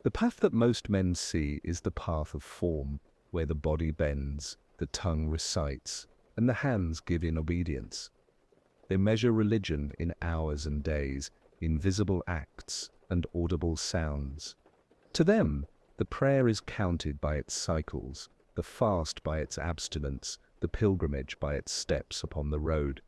The path that most men see is the path of form, where the body bends, the tongue recites, and the hands give in obedience. They measure religion in hours and days, in visible acts and audible sounds. To them, the prayer is counted by its cycles, the fast by its abstinence, the pilgrimage by its steps upon the road.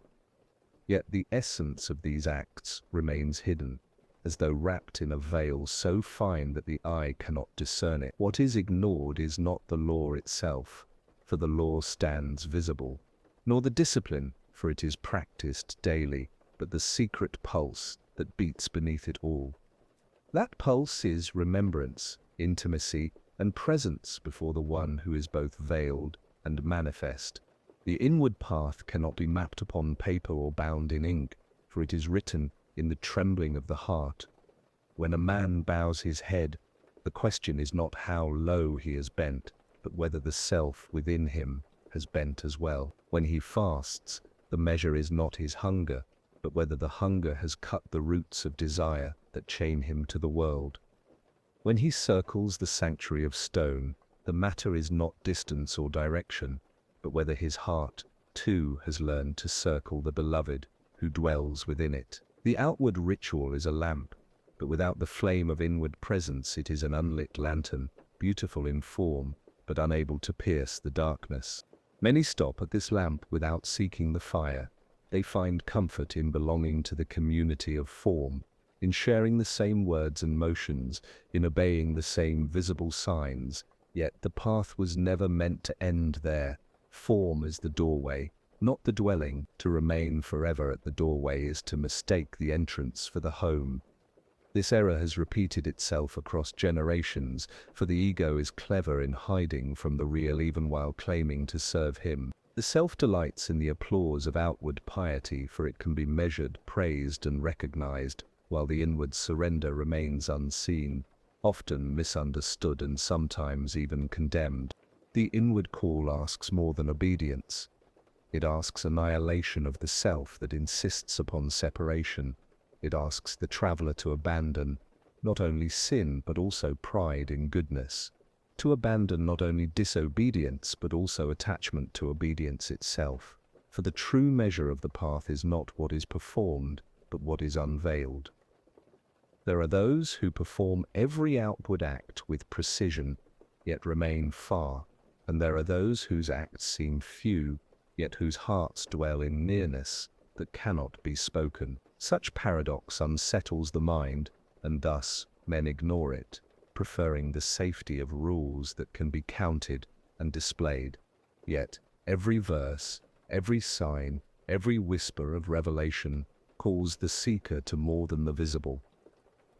Yet the essence of these acts remains hidden, as though wrapped in a veil so fine that the eye cannot discern it. What is ignored is not the law itself, for the law stands visible, nor the discipline, for it is practiced daily, but the secret pulse that beats beneath it all. That pulse is remembrance, intimacy, and presence before the one who is both veiled and manifest. The inward path cannot be mapped upon paper or bound in ink, for it is written in the trembling of the heart. When a man bows his head, the question is not how low he has bent, but whether the self within him has bent as well. When he fasts, the measure is not his hunger, but whether the hunger has cut the roots of desire that chain him to the world. When he circles the sanctuary of stone, the matter is not distance or direction, but whether his heart, too, has learned to circle the beloved who dwells within it. The outward ritual is a lamp, but without the flame of inward presence it is an unlit lantern, beautiful in form, but unable to pierce the darkness. Many stop at this lamp without seeking the fire. They find comfort in belonging to the community of form, in sharing the same words and motions, in obeying the same visible signs. Yet the path was never meant to end there. Form is the doorway, not the dwelling. To remain forever at the doorway is to mistake the entrance for the home. This error has repeated itself across generations, for the ego is clever in hiding from the real even while claiming to serve him. The self delights in the applause of outward piety, for it can be measured, praised, and recognized, while the inward surrender remains unseen, often misunderstood and sometimes even condemned. The inward call asks more than obedience. It asks annihilation of the self that insists upon separation. It asks the traveler to abandon not only sin but also pride in goodness, to abandon not only disobedience but also attachment to obedience itself. For the true measure of the path is not what is performed, but what is unveiled. There are those who perform every outward act with precision, yet remain far, and there are those whose acts seem few, yet whose hearts dwell in nearness that cannot be spoken. Such paradox unsettles the mind, and thus men ignore it, preferring the safety of rules that can be counted and displayed. Yet every verse, every sign, every whisper of revelation calls the seeker to more than the visible.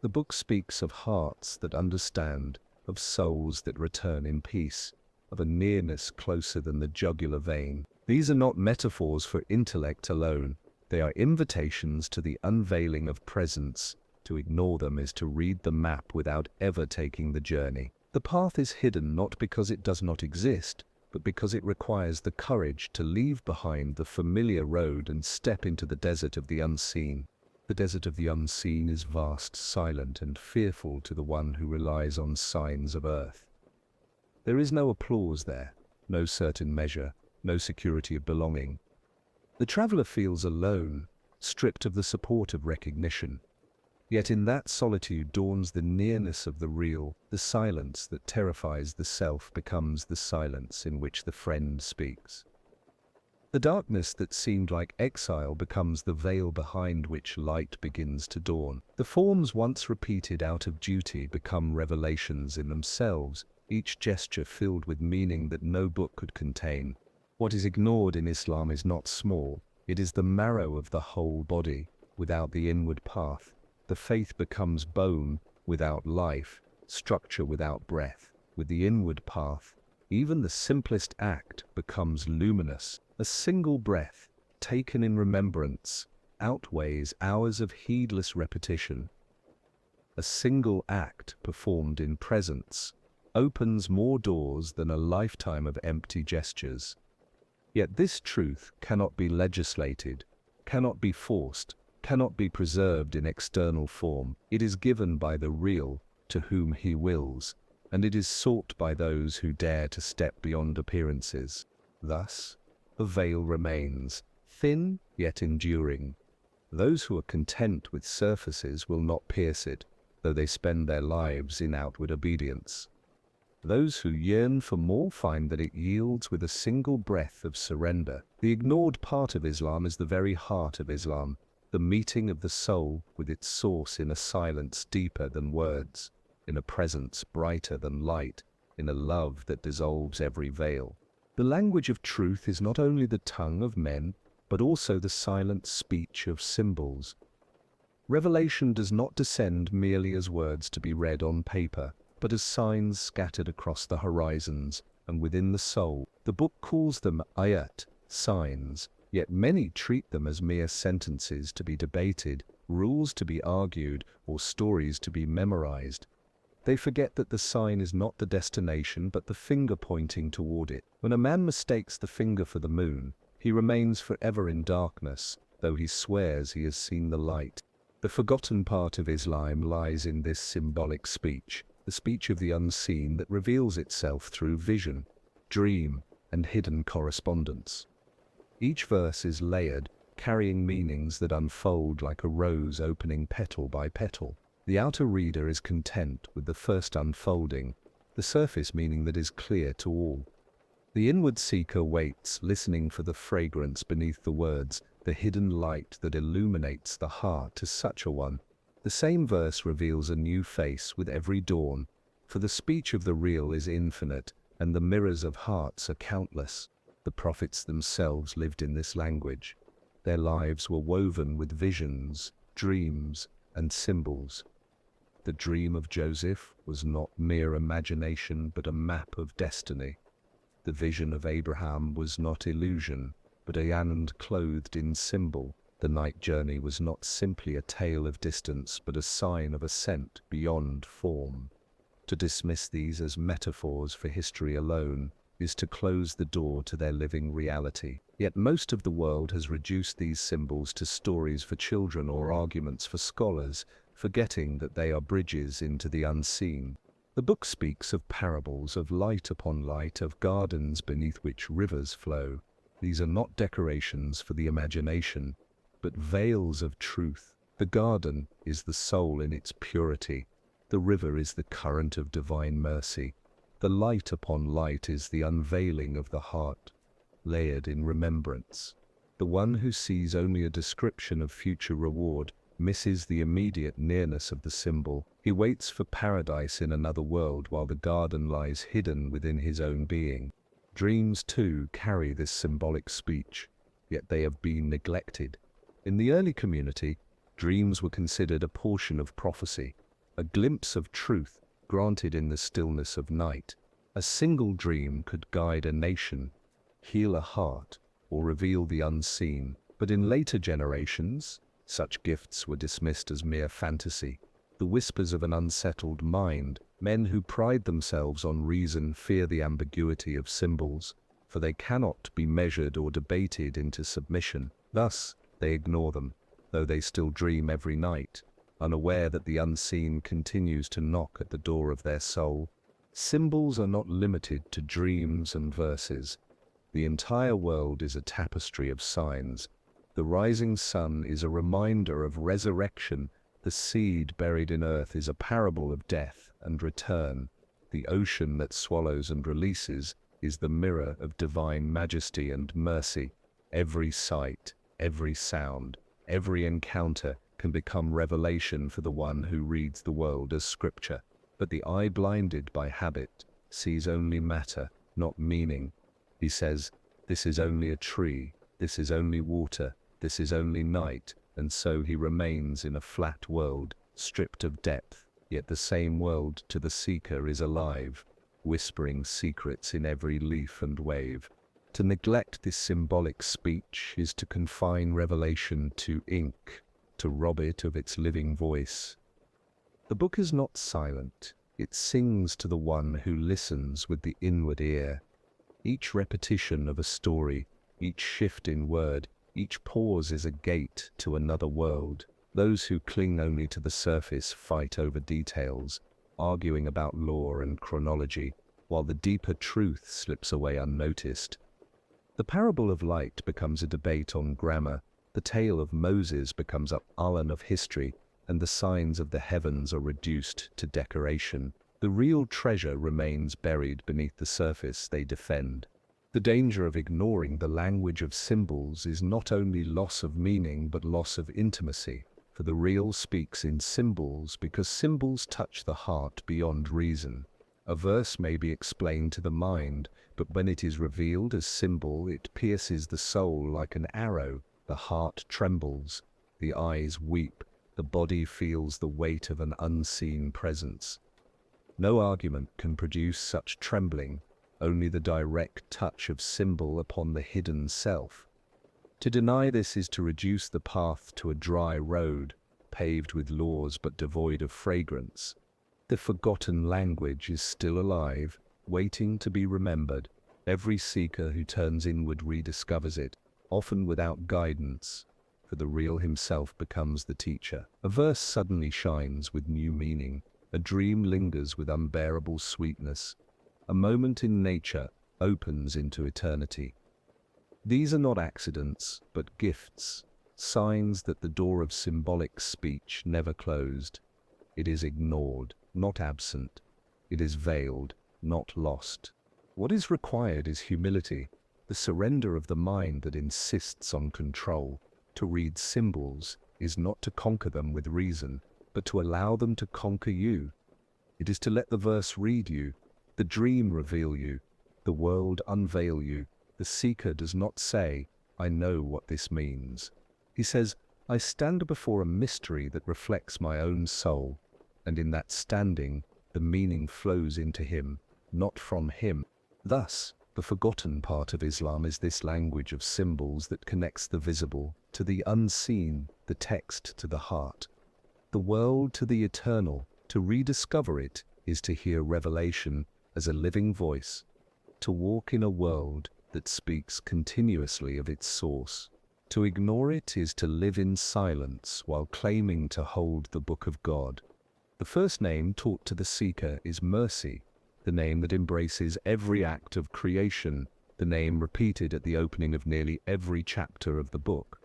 The book speaks of hearts that understand, of souls that return in peace, of a nearness closer than the jugular vein. These are not metaphors for intellect alone. They are invitations to the unveiling of presence. To ignore them is to read the map without ever taking the journey. The path is hidden not because it does not exist, but because it requires the courage to leave behind the familiar road and step into the desert of the unseen. The desert of the unseen is vast, silent, and fearful to the one who relies on signs of earth. There is no applause there, no certain measure, no security of belonging. The traveler feels alone, stripped of the support of recognition. Yet in that solitude dawns the nearness of the real. The silence that terrifies the self becomes the silence in which the friend speaks. The darkness that seemed like exile becomes the veil behind which light begins to dawn. The forms once repeated out of duty become revelations in themselves, each gesture filled with meaning that no book could contain. What is ignored in Islam is not small, it is the marrow of the whole body. Without the inward path, the faith becomes bone without life, structure without breath. With the inward path, even the simplest act becomes luminous. A single breath, taken in remembrance, outweighs hours of heedless repetition. A single act performed in presence opens more doors than a lifetime of empty gestures. Yet this truth cannot be legislated, cannot be forced, cannot be preserved in external form. It is given by the real, to whom he wills, and it is sought by those who dare to step beyond appearances. Thus, the veil remains, thin yet enduring. Those who are content with surfaces will not pierce it, though they spend their lives in outward obedience. Those who yearn for more find that it yields with a single breath of surrender. The ignored part of Islam is the very heart of Islam, the meeting of the soul with its source in a silence deeper than words, in a presence brighter than light, in a love that dissolves every veil. The language of truth is not only the tongue of men, but also the silent speech of symbols. Revelation does not descend merely as words to be read on paper, but as signs scattered across the horizons and within the soul. The book calls them ayat, signs, yet many treat them as mere sentences to be debated, rules to be argued, or stories to be memorized. They forget that the sign is not the destination but the finger pointing toward it. When a man mistakes the finger for the moon, he remains forever in darkness, though he swears he has seen the light. The forgotten part of Islam lies in this symbolic speech, the speech of the unseen that reveals itself through vision, dream, and hidden correspondence. Each verse is layered, carrying meanings that unfold like a rose opening petal by petal. The outer reader is content with the first unfolding, the surface meaning that is clear to all. The inward seeker waits, listening for the fragrance beneath the words, the hidden light that illuminates the heart to such a one. The same verse reveals a new face with every dawn, for the speech of the real is infinite, and the mirrors of hearts are countless. The prophets themselves lived in this language. Their lives were woven with visions, dreams, and symbols. The dream of Joseph was not mere imagination, but a map of destiny. The vision of Abraham was not illusion, but a hand clothed in symbol. The night journey was not simply a tale of distance, but a sign of ascent beyond form. To dismiss these as metaphors for history alone is to close the door to their living reality. Yet most of the world has reduced these symbols to stories for children or arguments for scholars, forgetting that they are bridges into the unseen. The book speaks of parables, of light upon light, of gardens beneath which rivers flow. These are not decorations for the imagination, but veils of truth. The garden is the soul in its purity. The river is the current of divine mercy. The light upon light is the unveiling of the heart, layered in remembrance. The one who sees only a description of future reward misses the immediate nearness of the symbol. He waits for paradise in another world while the garden lies hidden within his own being. Dreams, too, carry this symbolic speech, yet they have been neglected. In the early community, dreams were considered a portion of prophecy, a glimpse of truth granted in the stillness of night. A single dream could guide a nation, heal a heart, or reveal the unseen. But in later generations, such gifts were dismissed as mere fantasy, the whispers of an unsettled mind. Men who pride themselves on reason fear the ambiguity of symbols, for they cannot be measured or debated into submission. Thus, they ignore them, though they still dream every night, unaware that the unseen continues to knock at the door of their soul. Symbols are not limited to dreams and verses. The entire world is a tapestry of signs. The rising sun is a reminder of resurrection. The seed buried in earth is a parable of death and return. The ocean that swallows and releases is the mirror of divine majesty and mercy. Every sight, every sound, every encounter can become revelation for the one who reads the world as scripture. But the eye blinded by habit sees only matter, not meaning. He says, "This is only a tree, this is only water, this is only night," and so he remains in a flat world, stripped of depth. Yet the same world to the seeker is alive, whispering secrets in every leaf and wave. To neglect this symbolic speech is to confine revelation to ink, to rob it of its living voice. The book is not silent. It sings to the one who listens with the inward ear. Each repetition of a story, each shift in word, each pause is a gate to another world. Those who cling only to the surface fight over details, arguing about law and chronology, while the deeper truth slips away unnoticed. The parable of light becomes a debate on grammar, the tale of Moses becomes an Alan of history, and the signs of the heavens are reduced to decoration. The real treasure remains buried beneath the surface they defend. The danger of ignoring the language of symbols is not only loss of meaning but loss of intimacy, for the real speaks in symbols because symbols touch the heart beyond reason. A verse may be explained to the mind, but when it is revealed as symbol, it pierces the soul like an arrow. The heart trembles, the eyes weep, the body feels the weight of an unseen presence. No argument can produce such trembling, only the direct touch of symbol upon the hidden self. To deny this is to reduce the path to a dry road, paved with laws but devoid of fragrance. The forgotten language is still alive, waiting to be remembered. Every seeker who turns inward rediscovers it, often without guidance, for the real himself becomes the teacher. A verse suddenly shines with new meaning, a dream lingers with unbearable sweetness, a moment in nature opens into eternity. These are not accidents, but gifts, signs that the door of symbolic speech never closed. It is ignored, not absent. It is veiled, not lost. What is required is humility, the surrender of the mind that insists on control. To read symbols is not to conquer them with reason, but to allow them to conquer you. It is to let the verse read you, the dream reveal you, the world unveil you. The seeker does not say, "I know what this means." He says, "I stand before a mystery that reflects my own soul," and in that standing, the meaning flows into him, not from him. Thus, the forgotten part of Islam is this language of symbols that connects the visible to the unseen, the text to the heart, the world to the eternal. To rediscover it is to hear revelation as a living voice, to walk in a world that speaks continuously of its source. To ignore it is to live in silence while claiming to hold the book of God. The first name taught to the seeker is mercy, the name that embraces every act of creation, the name repeated at the opening of nearly every chapter of the book.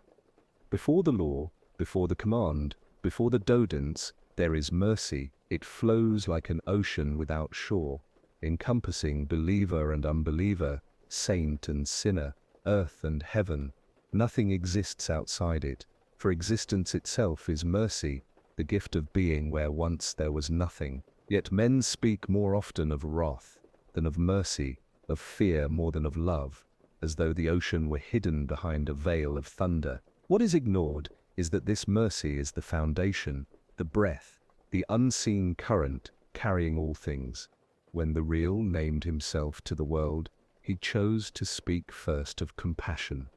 Before the law, before the command, before the dodents, there is mercy. It flows like an ocean without shore, encompassing believer and unbeliever, saint and sinner, earth and heaven. Nothing exists outside it, for existence itself is mercy, the gift of being where once there was nothing. Yet men speak more often of wrath than of mercy, of fear more than of love, as though the ocean were hidden behind a veil of thunder. What is ignored is that this mercy is the foundation, the breath, the unseen current carrying all things. When the real named himself to the world, he chose to speak first of compassion.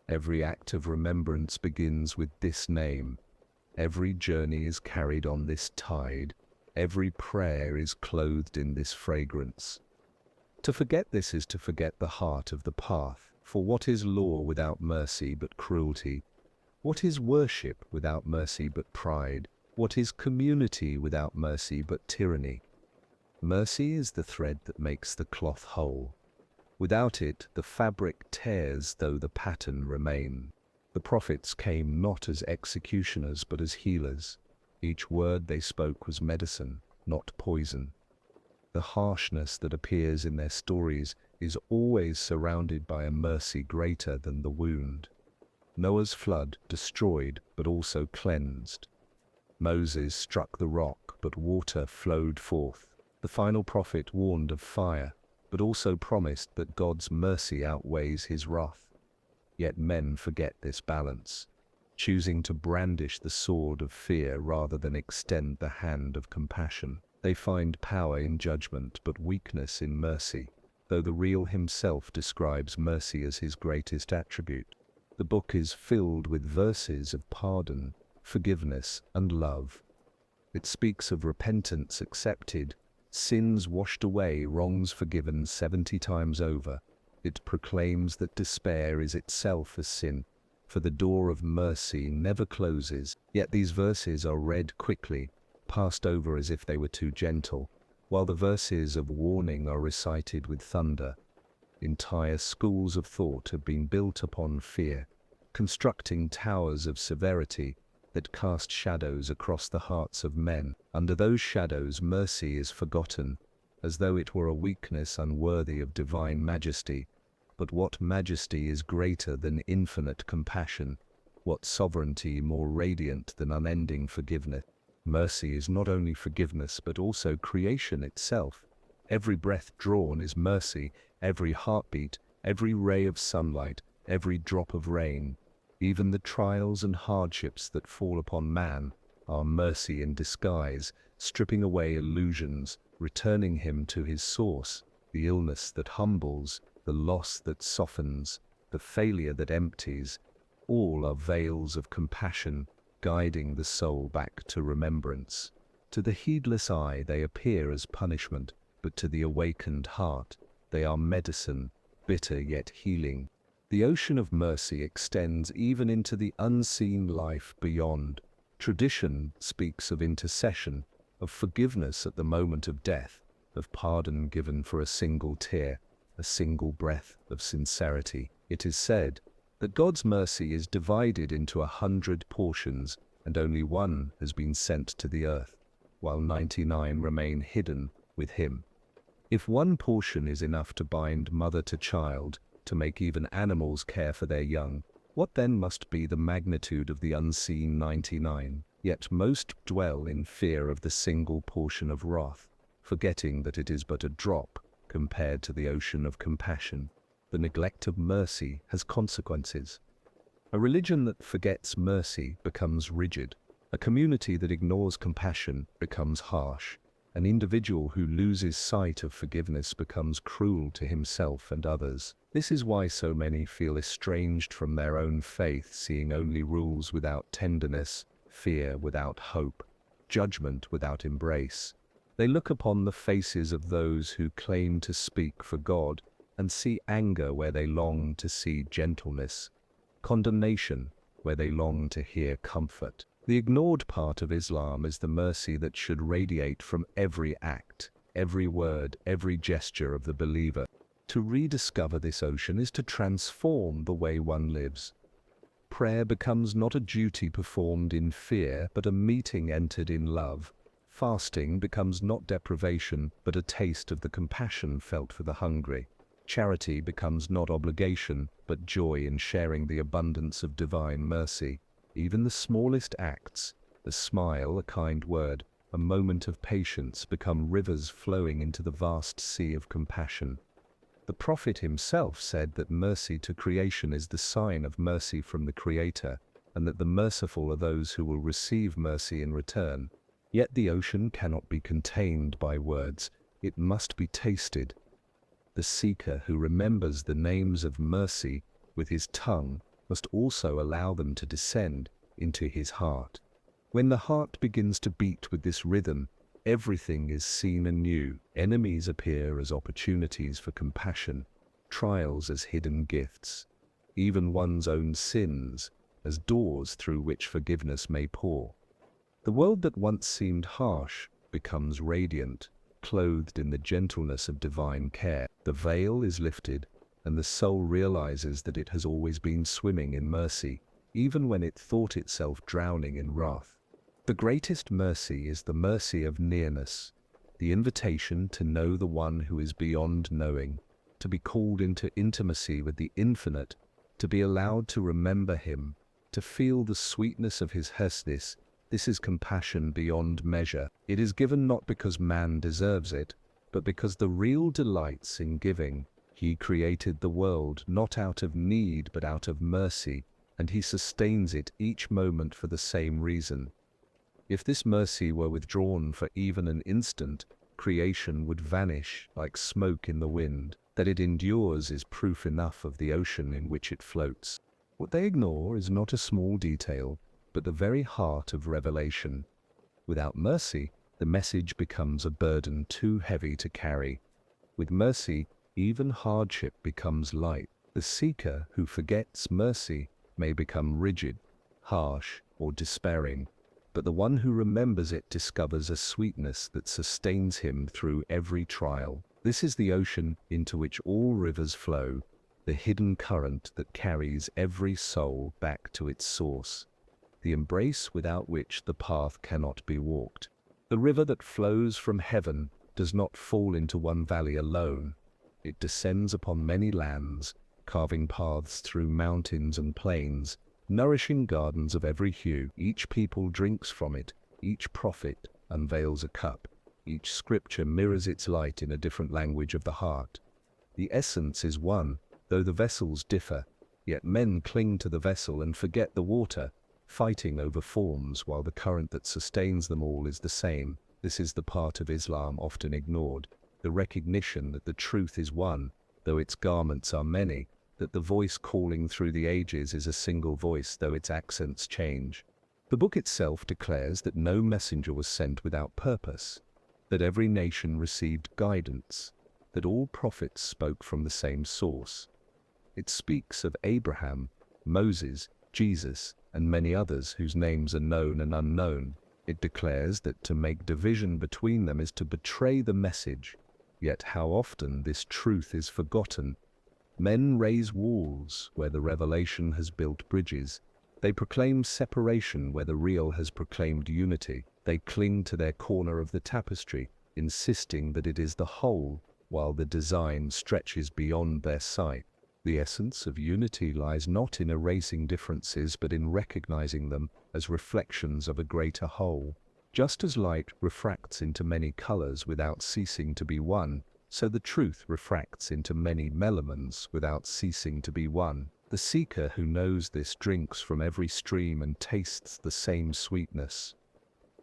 Every act of remembrance begins with this name. Every journey is carried on this tide. Every prayer is clothed in this fragrance. To forget this is to forget the heart of the path. For what is law without mercy but cruelty? What is worship without mercy but pride? What is community without mercy but tyranny? Mercy is the thread that makes the cloth whole. Without it, the fabric tears though the pattern remain. The prophets came not as executioners but as healers. Each word they spoke was medicine, not poison. The harshness that appears in their stories is always surrounded by a mercy greater than the wound. Noah's flood destroyed but also cleansed. Moses struck the rock, but water flowed forth. The final prophet warned of fire, but also promised that God's mercy outweighs his wrath. Yet men forget this balance, choosing to brandish the sword of fear rather than extend the hand of compassion. They find power in judgment, but weakness in mercy, though the real himself describes mercy as his greatest attribute. The book is filled with verses of pardon, forgiveness, and love. It speaks of repentance accepted, sins washed away, wrongs forgiven 70 times over. It proclaims that despair is itself a sin, for the door of mercy never closes. Yet these verses are read quickly, passed over as if they were too gentle, while the verses of warning are recited with thunder. Entire schools of thought have been built upon fear, constructing towers of severity that cast shadows across the hearts of men. Under those shadows, mercy is forgotten, as though it were a weakness unworthy of divine majesty. But what majesty is greater than infinite compassion? What sovereignty more radiant than unending forgiveness? Mercy is not only forgiveness, but also creation itself. Every breath drawn is mercy, every heartbeat, every ray of sunlight, every drop of rain. Even the trials and hardships that fall upon man are mercy in disguise, stripping away illusions, returning him to his source. The illness that humbles, the loss that softens, the failure that empties, all are veils of compassion, guiding the soul back to remembrance. To the heedless eye they appear as punishment, but to the awakened heart they are medicine, bitter yet healing. The ocean of mercy extends even into the unseen life beyond. Tradition speaks of intercession, of forgiveness at the moment of death, of pardon given for a single tear, a single breath of sincerity. It is said that God's mercy is divided into 100 portions, and only one has been sent to the earth, while 99 remain hidden with him. If one portion is enough to bind mother to child, to make even animals care for their young, what then must be the magnitude of the unseen 99? Yet most dwell in fear of the single portion of wrath, forgetting that it is but a drop compared to the ocean of compassion. The neglect of mercy has consequences. A religion that forgets mercy becomes rigid. A community that ignores compassion becomes harsh. An individual who loses sight of forgiveness becomes cruel to himself and others. This is why so many feel estranged from their own faith, seeing only rules without tenderness, fear without hope, judgment without embrace. They look upon the faces of those who claim to speak for God and see anger where they long to see gentleness, condemnation where they long to hear comfort. The ignored part of Islam is the mercy that should radiate from every act, every word, every gesture of the believer. To rediscover this ocean is to transform the way one lives. Prayer becomes not a duty performed in fear, but a meeting entered in love. Fasting becomes not deprivation, but a taste of the compassion felt for the hungry. Charity becomes not obligation, but joy in sharing the abundance of divine mercy. Even the smallest acts, a smile, a kind word, a moment of patience, become rivers flowing into the vast sea of compassion. The Prophet himself said that mercy to creation is the sign of mercy from the Creator, and that the merciful are those who will receive mercy in return. Yet the ocean cannot be contained by words, it must be tasted. The seeker who remembers the names of mercy with his tongue must also allow them to descend into his heart. When the heart begins to beat with this rhythm, everything is seen anew. Enemies appear as opportunities for compassion, trials as hidden gifts, even one's own sins as doors through which forgiveness may pour. The world that once seemed harsh becomes radiant, clothed in the gentleness of divine care. The veil is lifted, and the soul realizes that it has always been swimming in mercy, even when it thought itself drowning in wrath. The greatest mercy is the mercy of nearness, the invitation to know the one who is beyond knowing, to be called into intimacy with the infinite, to be allowed to remember him, to feel the sweetness of his hesdis. This is compassion beyond measure. It is given not because man deserves it, but because the real delights in giving. He created the world not out of need but out of mercy, and he sustains it each moment for the same reason. If this mercy were withdrawn for even an instant, creation would vanish like smoke in the wind. That it endures is proof enough of the ocean in which it floats. What they ignore is not a small detail, but the very heart of revelation. Without mercy, the message becomes a burden too heavy to carry. With mercy, even hardship becomes light. The seeker who forgets mercy may become rigid, harsh, or despairing, but the one who remembers it discovers a sweetness that sustains him through every trial. This is the ocean into which all rivers flow, the hidden current that carries every soul back to its source, the embrace without which the path cannot be walked. The river that flows from heaven does not fall into one valley alone. It descends upon many lands, carving paths through mountains and plains, nourishing gardens of every hue. Each people drinks from it, each prophet unveils a cup, each scripture mirrors its light in a different language of the heart. The essence is one, though the vessels differ, yet men cling to the vessel and forget the water, fighting over forms while the current that sustains them all is the same. This is the part of Islam often ignored, the recognition that the truth is one, though its garments are many, that the voice calling through the ages is a single voice, though its accents change. The book itself declares that no messenger was sent without purpose, that every nation received guidance, that all prophets spoke from the same source. It speaks of Abraham, Moses, Jesus, and many others whose names are known and unknown. It declares that to make division between them is to betray the message. Yet how often this truth is forgotten. Men raise walls where the revelation has built bridges. They proclaim separation where the real has proclaimed unity. They cling to their corner of the tapestry, insisting that it is the whole, while the design stretches beyond their sight. The essence of unity lies not in erasing differences, but in recognizing them as reflections of a greater whole. Just as light refracts into many colors without ceasing to be one, so the truth refracts into many melamins without ceasing to be one. The seeker who knows this drinks from every stream and tastes the same sweetness.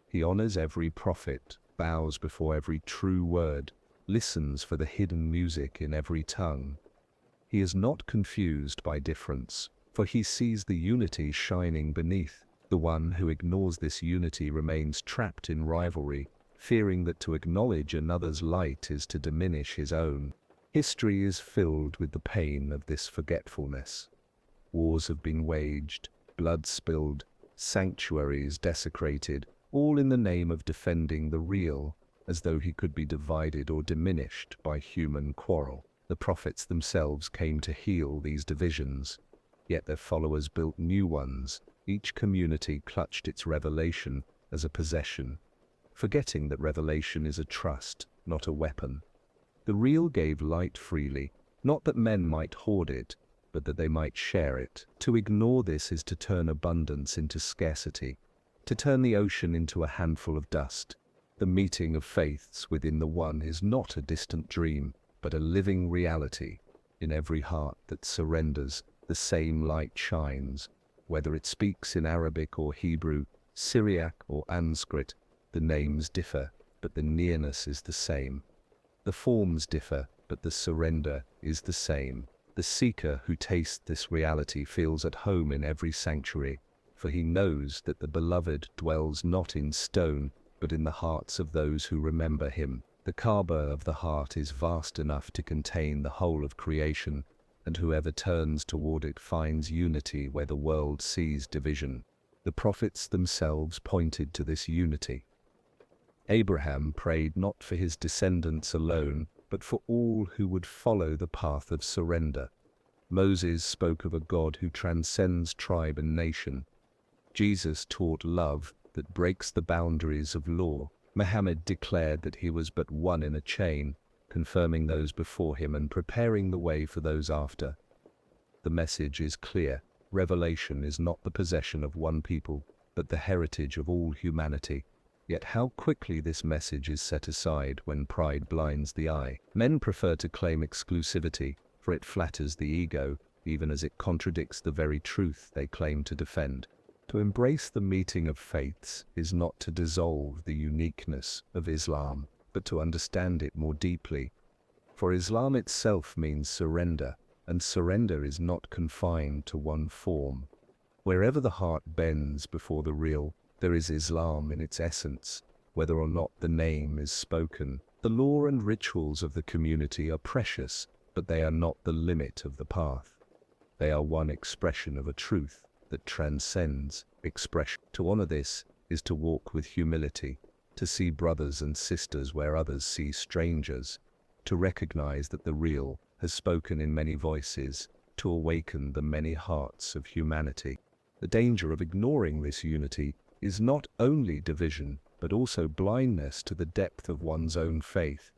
He honors every prophet, bows before every true word, listens for the hidden music in every tongue. He is not confused by difference, for he sees the unity shining beneath. The one who ignores this unity remains trapped in rivalry, fearing that to acknowledge another's light is to diminish his own. History is filled with the pain of this forgetfulness. Wars have been waged, blood spilled, sanctuaries desecrated, all in the name of defending the real, as though he could be divided or diminished by human quarrel. The prophets themselves came to heal these divisions, yet their followers built new ones. Each community clutched its revelation as a possession, forgetting that revelation is a trust, not a weapon. The real gave light freely, not that men might hoard it, but that they might share it. To ignore this is to turn abundance into scarcity, to turn the ocean into a handful of dust. The meeting of faiths within the one is not a distant dream, but a living reality. In every heart that surrenders, the same light shines. Whether it speaks in Arabic or Hebrew, Syriac or Sanskrit, the names differ, but the nearness is the same. The forms differ, but the surrender is the same. The seeker who tastes this reality feels at home in every sanctuary, for he knows that the beloved dwells not in stone, but in the hearts of those who remember him. The Kaaba of the heart is vast enough to contain the whole of creation, and whoever turns toward it finds unity where the world sees division. The prophets themselves pointed to this unity. Abraham prayed not for his descendants alone, but for all who would follow the path of surrender. Moses spoke of a God who transcends tribe and nation. Jesus taught love that breaks the boundaries of law. Muhammad declared that he was but one in a chain, confirming those before him and preparing the way for those after. The message is clear. Revelation is not the possession of one people, but the heritage of all humanity. Yet how quickly this message is set aside when pride blinds the eye. Men prefer to claim exclusivity, for it flatters the ego, even as it contradicts the very truth they claim to defend. To embrace the meeting of faiths is not to dissolve the uniqueness of Islam, but to understand it more deeply. For Islam itself means surrender, and surrender is not confined to one form. Wherever the heart bends before the real, there is Islam in its essence, whether or not the name is spoken. The law and rituals of the community are precious, but they are not the limit of the path. They are one expression of a truth that transcends expression. To honor this is to walk with humility, to see brothers and sisters where others see strangers, to recognize that the real has spoken in many voices, to awaken the many hearts of humanity. The danger of ignoring this unity is not only division, but also blindness to the depth of one's own faith.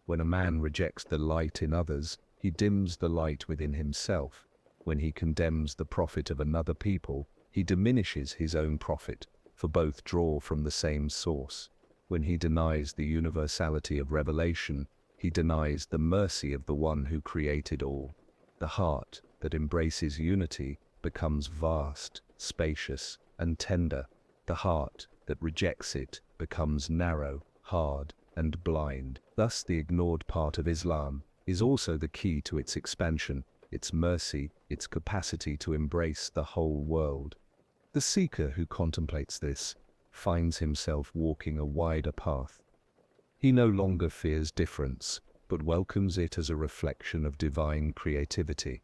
When a man rejects the light in others, he dims the light within himself. When he condemns the prophet of another people, he diminishes his own prophet, for both draw from the same source. When he denies the universality of revelation, he denies the mercy of the one who created all. The heart that embraces unity becomes vast, spacious, and tender. The heart that rejects it becomes narrow, hard, and blind. Thus, the ignored part of Islam is also the key to its expansion, its mercy, its capacity to embrace the whole world. The seeker who contemplates this finds himself walking a wider path. He no longer fears difference, but welcomes it as a reflection of divine creativity.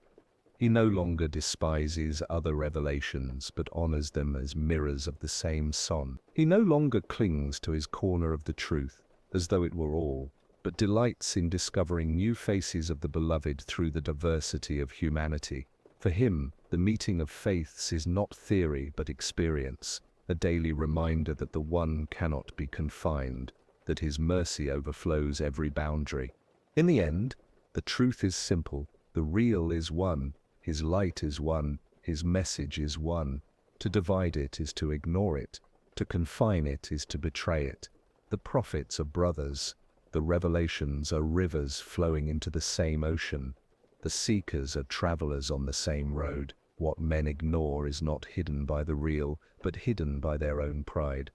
He no longer despises other revelations, but honors them as mirrors of the same sun. He no longer clings to his corner of the truth, as though it were all, but delights in discovering new faces of the beloved through the diversity of humanity. For him, the meeting of faiths is not theory but experience, a daily reminder that the one cannot be confined, that his mercy overflows every boundary. In the end, the truth is simple, the real is one, his light is one, his message is one. To divide it is to ignore it, to confine it is to betray it. The prophets are brothers, the revelations are rivers flowing into the same ocean. The seekers are travelers on the same road. What men ignore is not hidden by the real, but hidden by their own pride.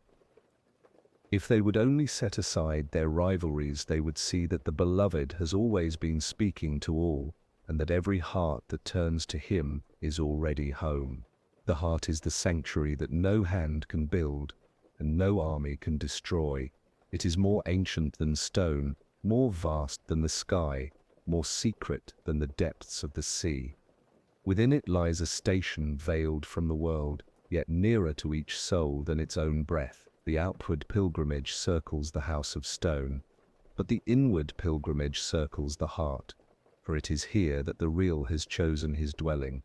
If they would only set aside their rivalries, they would see that the beloved has always been speaking to all, and that every heart that turns to him is already home. The heart is the sanctuary that no hand can build, and no army can destroy. It is more ancient than stone, more vast than the sky, more secret than the depths of the sea. Within it lies a station veiled from the world, yet nearer to each soul than its own breath. The outward pilgrimage circles the house of stone, but the inward pilgrimage circles the heart, for it is here that the real has chosen his dwelling.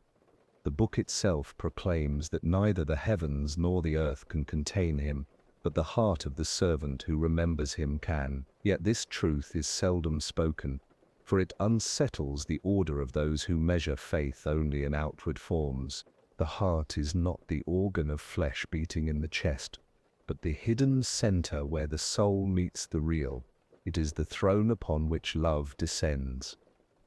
The book itself proclaims that neither the heavens nor the earth can contain him, but the heart of the servant who remembers him can. Yet this truth is seldom spoken, for it unsettles the order of those who measure faith only in outward forms. The heart is not the organ of flesh beating in the chest, but the hidden center where the soul meets the real. It is the throne upon which love descends,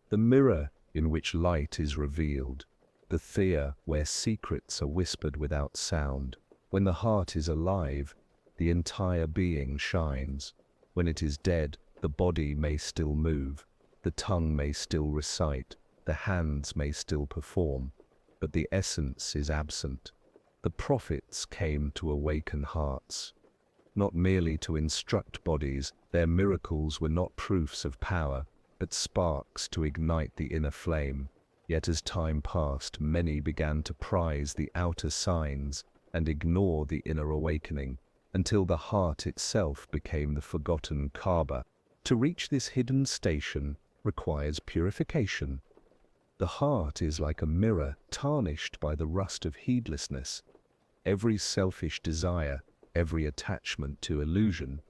the mirror in which light is revealed, the theatre where secrets are whispered without sound. When the heart is alive, the entire being shines. When it is dead, the body may still move, the tongue may still recite, the hands may still perform, but the essence is absent. The prophets came to awaken hearts, not merely to instruct bodies. Their miracles were not proofs of power, but sparks to ignite the inner flame. Yet as time passed, many began to prize the outer signs and ignore the inner awakening, until the heart itself became the forgotten Kaaba. To reach this hidden station requires purification. The heart is like a mirror tarnished by the rust of heedlessness. Every selfish desire, every attachment to illusion,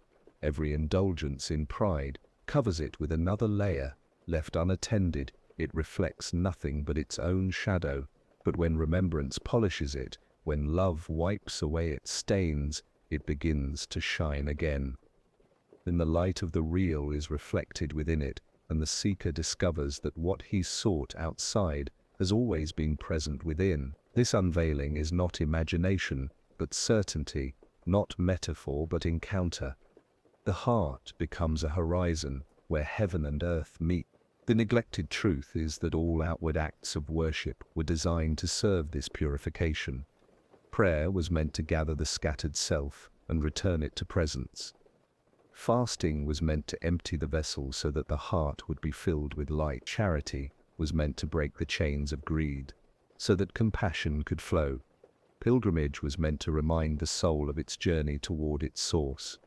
every indulgence in pride covers it with another layer. Left unattended, it reflects nothing but its own shadow. But when remembrance polishes it, when love wipes away its stains, it begins to shine again. Then the light of the real is reflected within it, and the seeker discovers that what he sought outside has always been present within. This unveiling is not imagination, but certainty, not metaphor, but encounter. The heart becomes a horizon where heaven and earth meet. The neglected truth is that all outward acts of worship were designed to serve this purification. Prayer was meant to gather the scattered self and return it to presence. Fasting was meant to empty the vessel so that the heart would be filled with light. Charity was meant to break the chains of greed, so that compassion could flow. Pilgrimage was meant to remind the soul of its journey toward its source.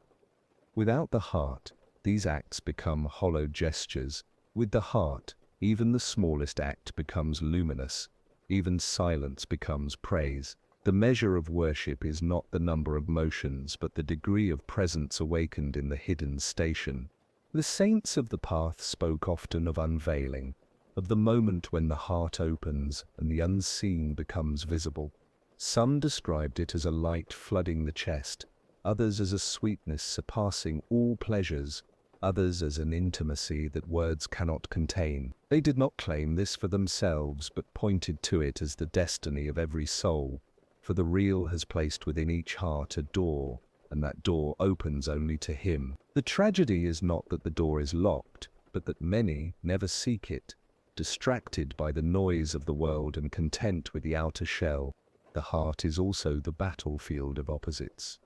Without the heart, these acts become hollow gestures. With the heart, even the smallest act becomes luminous. Even silence becomes praise. The measure of worship is not the number of motions, but the degree of presence awakened in the hidden station. The saints of the path spoke often of unveiling, of the moment when the heart opens and the unseen becomes visible. Some described it as a light flooding the chest, others as a sweetness surpassing all pleasures, others as an intimacy that words cannot contain. They did not claim this for themselves, but pointed to it as the destiny of every soul, for the real has placed within each heart a door, and that door opens only to him. The tragedy is not that the door is locked, but that many never seek it, distracted by the noise of the world and content with the outer shell. The heart is also the battlefield of opposites.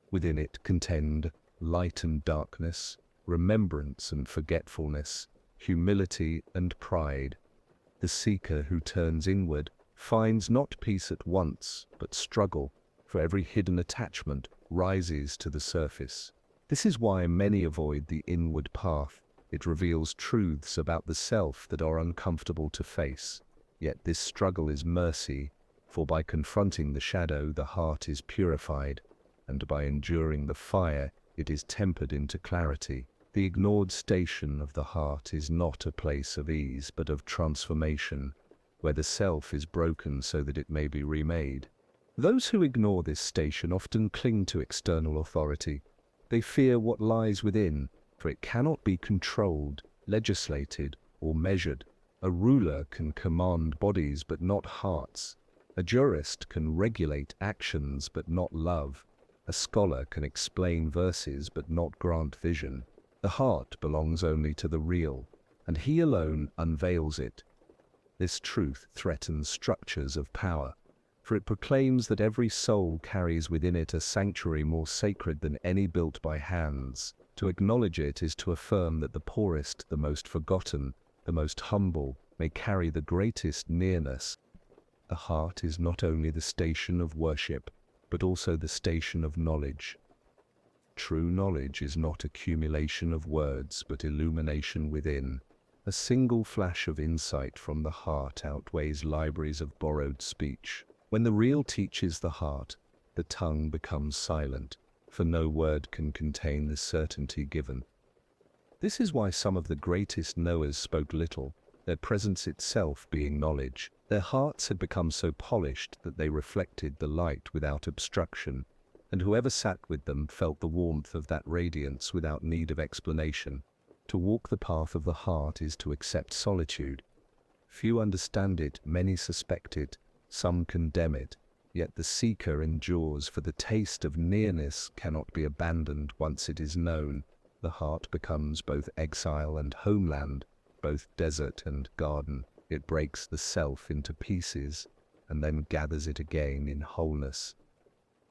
Within it contend light and darkness, remembrance and forgetfulness, humility and pride. The seeker who turns inward finds not peace at once, but struggle, for every hidden attachment rises to the surface. This is why many avoid the inward path. It reveals truths about the self that are uncomfortable to face. Yet this struggle is mercy, for by confronting the shadow the heart is purified, and by enduring the fire it is tempered into clarity. The ignored station of the heart is not a place of ease, but of transformation, where the self is broken so that it may be remade. Those who ignore this station often cling to external authority. They fear what lies within, for it cannot be controlled, legislated, or measured. A ruler can command bodies but not hearts. A jurist can regulate actions but not love. A scholar can explain verses but not grant vision. The heart belongs only to the real, and he alone unveils it. This truth threatens structures of power, for it proclaims that every soul carries within it a sanctuary more sacred than any built by hands. To acknowledge it is to affirm that the poorest, the most forgotten, the most humble, may carry the greatest nearness. The heart is not only the station of worship, but also the station of knowledge. True knowledge is not accumulation of words, but illumination within. A single flash of insight from the heart outweighs libraries of borrowed speech. When the real teaches the heart, the tongue becomes silent, for no word can contain the certainty given. This is why some of the greatest knowers spoke little, their presence itself being knowledge. Their hearts had become so polished that they reflected the light without obstruction, and whoever sat with them felt the warmth of that radiance without need of explanation. To walk the path of the heart is to accept solitude. Few understand it, many suspect it, some condemn it, yet the seeker endures, for the taste of nearness cannot be abandoned once it is known. The heart becomes both exile and homeland, both desert and garden. It breaks the self into pieces, and then gathers it again in wholeness.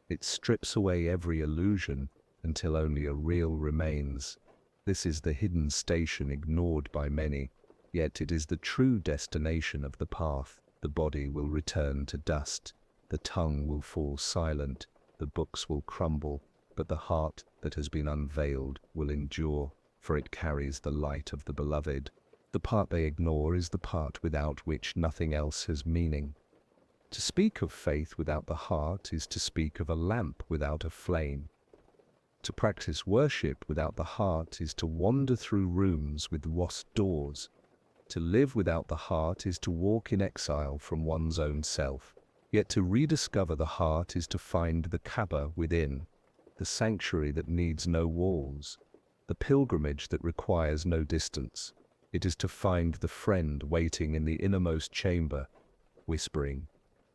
It strips away every illusion until only a real remains. This is the hidden station ignored by many, yet it is the true destination of the path. The body will return to dust, the tongue will fall silent, the books will crumble, but the heart that has been unveiled will endure, for it carries the light of the beloved. The part they ignore is the part without which nothing else has meaning. To speak of faith without the heart is to speak of a lamp without a flame. To practice worship without the heart is to wander through rooms with lost doors. To live without the heart is to walk in exile from one's own self. Yet to rediscover the heart is to find the Kaaba within, the sanctuary that needs no walls, the pilgrimage that requires no distance. It is to find the friend waiting in the innermost chamber, whispering,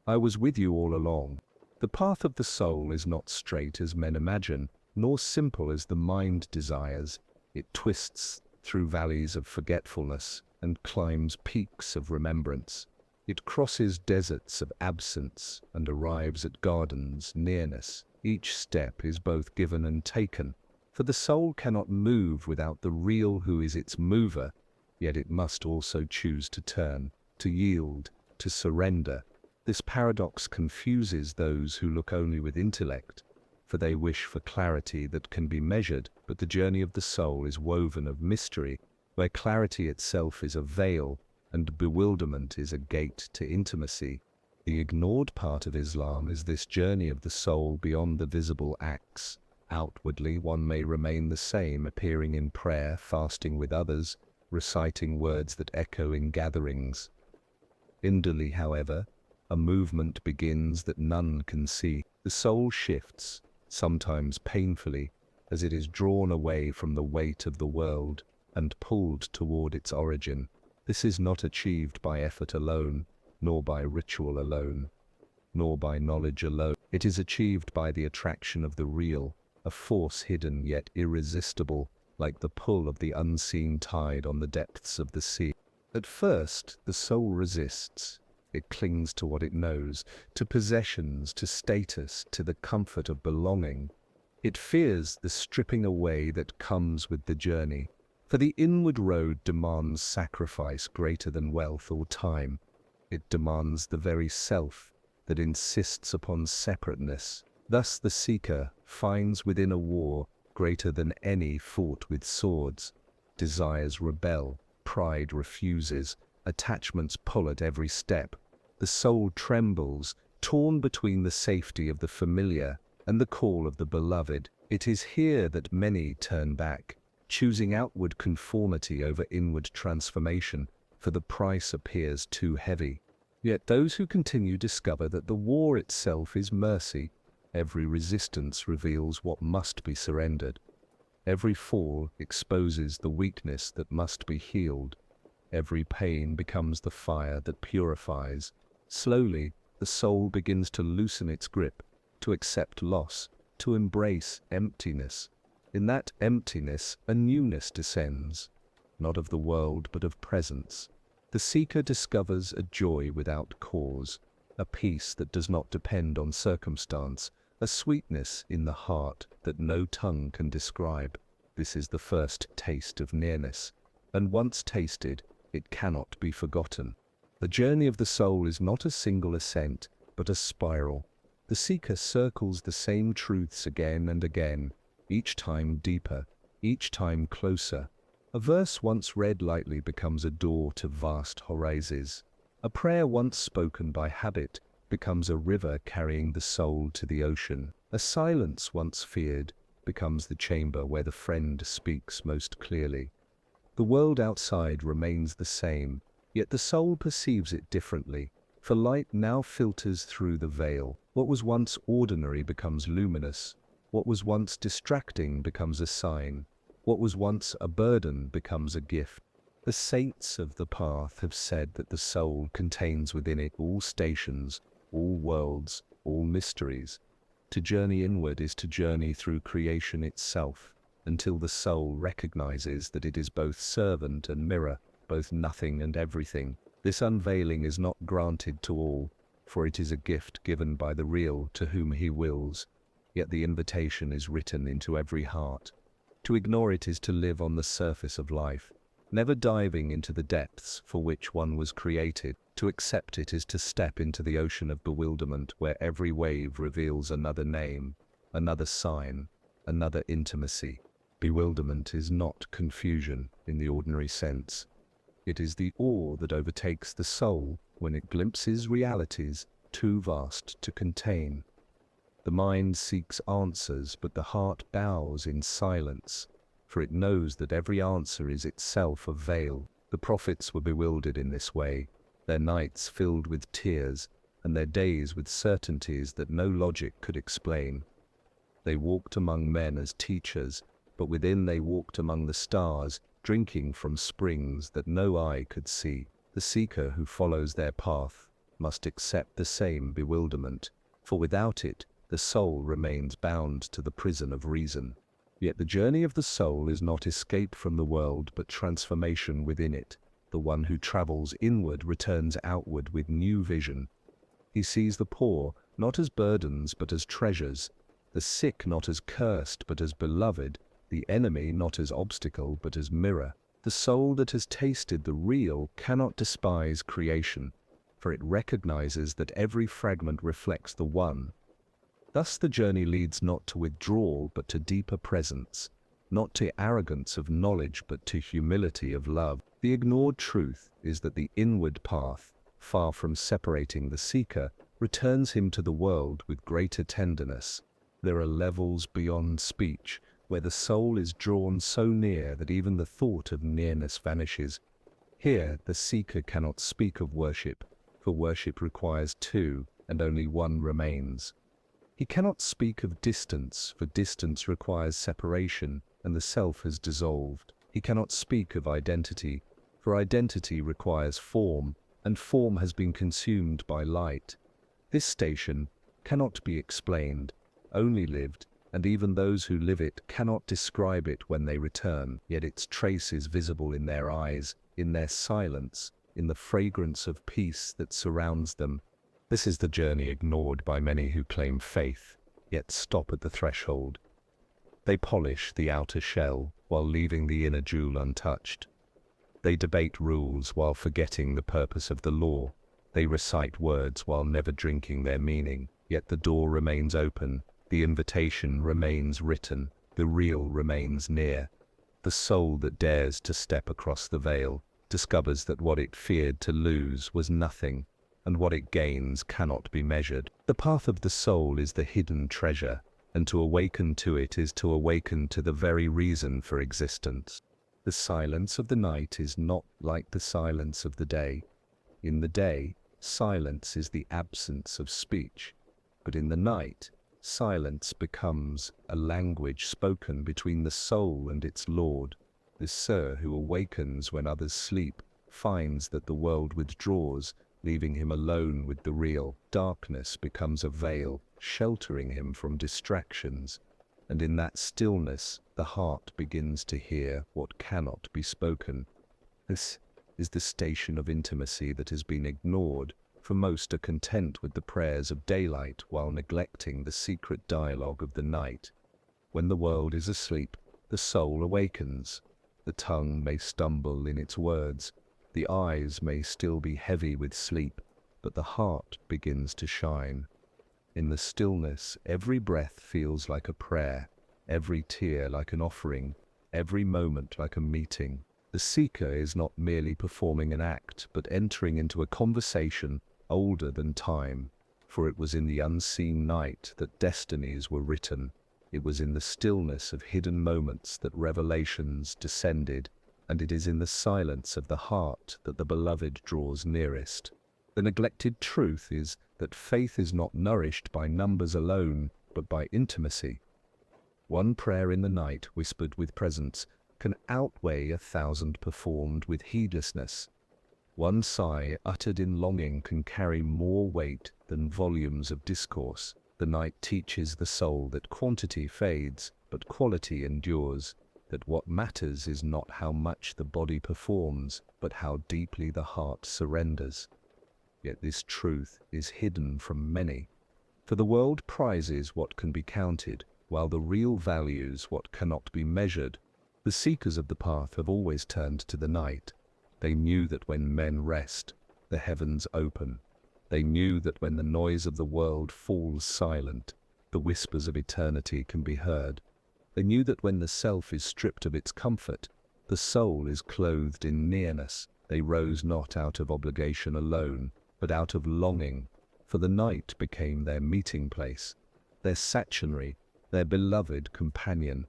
"I was with you all along." The path of the soul is not straight as men imagine, nor simple as the mind desires. It twists through valleys of forgetfulness and climbs peaks of remembrance. It crosses deserts of absence and arrives at gardens nearness. Each step is both given and taken, for the soul cannot move without the real who is its mover, yet it must also choose to turn, to yield, to surrender. This paradox confuses those who look only with intellect, for they wish for clarity that can be measured, but the journey of the soul is woven of mystery, where clarity itself is a veil and bewilderment is a gate to intimacy. The ignored part of Islam is this journey of the soul beyond the visible acts. Outwardly, one may remain the same, appearing in prayer, fasting with others, reciting words that echo in gatherings. Inwardly, however, a movement begins that none can see. The soul shifts, sometimes painfully, as it is drawn away from the weight of the world and pulled toward its origin. This is not achieved by effort alone, nor by ritual alone, nor by knowledge alone. It is achieved by the attraction of the real, a force hidden yet irresistible, like the pull of the unseen tide on the depths of the sea. At first, the soul resists. It clings to what it knows, to possessions, to status, to the comfort of belonging. It fears the stripping away that comes with the journey, for the inward road demands sacrifice greater than wealth or time. It demands the very self that insists upon separateness. Thus the seeker finds within a war greater than any fought with swords. Desires rebel, pride refuses, attachments pull at every step. The soul trembles, torn between the safety of the familiar and the call of the beloved. It is here that many turn back, choosing outward conformity over inward transformation, for the price appears too heavy. Yet those who continue discover that the war itself is mercy. Every resistance reveals what must be surrendered. Every fall exposes the weakness that must be healed. Every pain becomes the fire that purifies. Slowly, the soul begins to loosen its grip, to accept loss, to embrace emptiness. In that emptiness, a newness descends, not of the world but of presence. The seeker discovers a joy without cause, a peace that does not depend on circumstance, a sweetness in the heart that no tongue can describe. This is the first taste of nearness, and once tasted, it cannot be forgotten. The journey of the soul is not a single ascent, but a spiral. The seeker circles the same truths again and again, each time deeper, each time closer. A verse once read lightly becomes a door to vast horizons. A prayer once spoken by habit becomes a river carrying the soul to the ocean. A silence once feared becomes the chamber where the friend speaks most clearly. The world outside remains the same, yet the soul perceives it differently, for light now filters through the veil. What was once ordinary becomes luminous. What was once distracting becomes a sign. What was once a burden becomes a gift. The saints of the path have said that the soul contains within it all stations, all worlds, all mysteries. To journey inward is to journey through creation itself, until the soul recognizes that it is both servant and mirror, both nothing and everything. This unveiling is not granted to all, for it is a gift given by the real to whom he wills, yet the invitation is written into every heart. To ignore it is to live on the surface of life, never diving into the depths for which one was created. To accept it is to step into the ocean of bewilderment where every wave reveals another name, another sign, another intimacy. Bewilderment is not confusion in the ordinary sense. It is the awe that overtakes the soul when it glimpses realities too vast to contain. The mind seeks answers, but the heart bows in silence, for it knows that every answer is itself a veil. The prophets were bewildered in this way, their nights filled with tears, and their days with certainties that no logic could explain. They walked among men as teachers, but within they walked among the stars, drinking from springs that no eye could see. The seeker who follows their path must accept the same bewilderment, for without it, the soul remains bound to the prison of reason. Yet the journey of the soul is not escape from the world, but transformation within it. The one who travels inward returns outward with new vision. He sees the poor not as burdens but as treasures, the sick not as cursed but as beloved, the enemy not as obstacle but as mirror. The soul that has tasted the real cannot despise creation. for it recognizes that every fragment reflects the One. Thus the journey leads not to withdrawal but to deeper presence, not to arrogance of knowledge but to humility of love. The ignored truth is that the inward path, far from separating the seeker, returns him to the world with greater tenderness. There are levels beyond speech, where the soul is drawn so near that even the thought of nearness vanishes. Here the seeker cannot speak of worship, for worship requires two, and only one remains. He cannot speak of distance, for distance requires separation, and the self has dissolved. He cannot speak of identity, for identity requires form, and form has been consumed by light. This station cannot be explained, only lived, and even those who live it cannot describe it when they return, yet its trace is visible in their eyes, in their silence, in the fragrance of peace that surrounds them. This is the journey ignored by many who claim faith, yet stop at the threshold. They polish the outer shell while leaving the inner jewel untouched. They debate rules while forgetting the purpose of the law. They recite words while never drinking their meaning, yet the door remains open, the invitation remains written, the real remains near. The soul that dares to step across the veil discovers that what it feared to lose was nothing, and what it gains cannot be measured. The path of the soul is the hidden treasure, and to awaken to it is to awaken to the very reason for existence. The silence of the night is not like the silence of the day. In the day, silence is the absence of speech, but in the night, silence becomes a language spoken between the soul and its Lord. The Sir who awakens when others sleep finds that the world withdraws, leaving him alone with the real. Darkness becomes a veil, sheltering him from distractions, and in that stillness the heart begins to hear what cannot be spoken. This is the station of intimacy that has been ignored, for most are content with the prayers of daylight while neglecting the secret dialogue of the night. When the world is asleep, the soul awakens. The tongue may stumble in its words, the eyes may still be heavy with sleep, but the heart begins to shine. In the stillness, every breath feels like a prayer, every tear like an offering, every moment like a meeting. The seeker is not merely performing an act, but entering into a conversation older than time, for it was in the unseen night that destinies were written. It was in the stillness of hidden moments that revelations descended, and it is in the silence of the heart that the beloved draws nearest. The neglected truth is that faith is not nourished by numbers alone, but by intimacy. One prayer in the night whispered with presence can outweigh 1,000 performed with heedlessness. One sigh uttered in longing can carry more weight than volumes of discourse. The night teaches the soul that quantity fades, but quality endures, that what matters is not how much the body performs, but how deeply the heart surrenders. Yet this truth is hidden from many, for the world prizes what can be counted, while the real values what cannot be measured. The seekers of the path have always turned to the night. They knew that when men rest, the heavens open. They knew that when the noise of the world falls silent, the whispers of eternity can be heard. They knew that when the self is stripped of its comfort, the soul is clothed in nearness. They rose not out of obligation alone, but out of longing, for the night became their meeting place, their sanctuary, their beloved companion.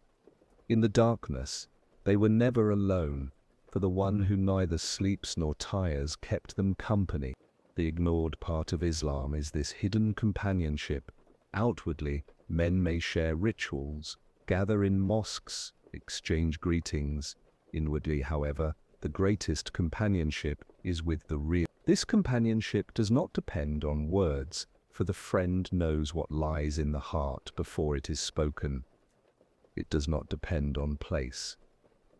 In the darkness, they were never alone, for the one who neither sleeps nor tires kept them company. The ignored part of Islam is this hidden companionship. Outwardly, men may share rituals, gather in mosques, exchange greetings. Inwardly, however, the greatest companionship is with the real. This companionship does not depend on words, for the friend knows what lies in the heart before it is spoken. It does not depend on place,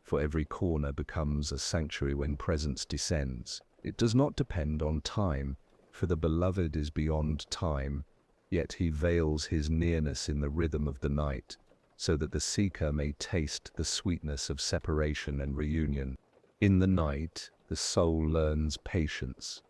for every corner becomes a sanctuary when presence descends. It does not depend on time, for the beloved is beyond time, yet he veils his nearness in the rhythm of the night, so that the seeker may taste the sweetness of separation and reunion. In the night, the soul learns patience.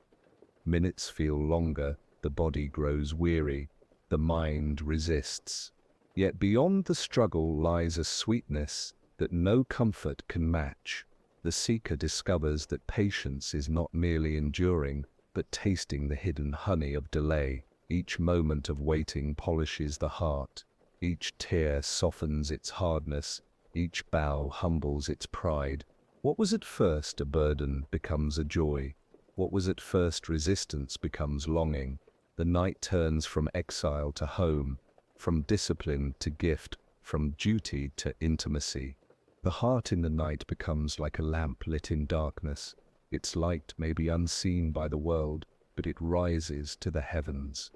Minutes feel longer, the body grows weary, the mind resists. Yet beyond the struggle lies a sweetness that no comfort can match. The seeker discovers that patience is not merely enduring, but tasting the hidden honey of delay. Each moment of waiting polishes the heart. Each tear softens its hardness. Each bow humbles its pride. What was at first a burden becomes a joy. What was at first resistance becomes longing. The night turns from exile to home, from discipline to gift, from duty to intimacy. The heart in the night becomes like a lamp lit in darkness. Its light may be unseen by the world, but it rises to the heavens.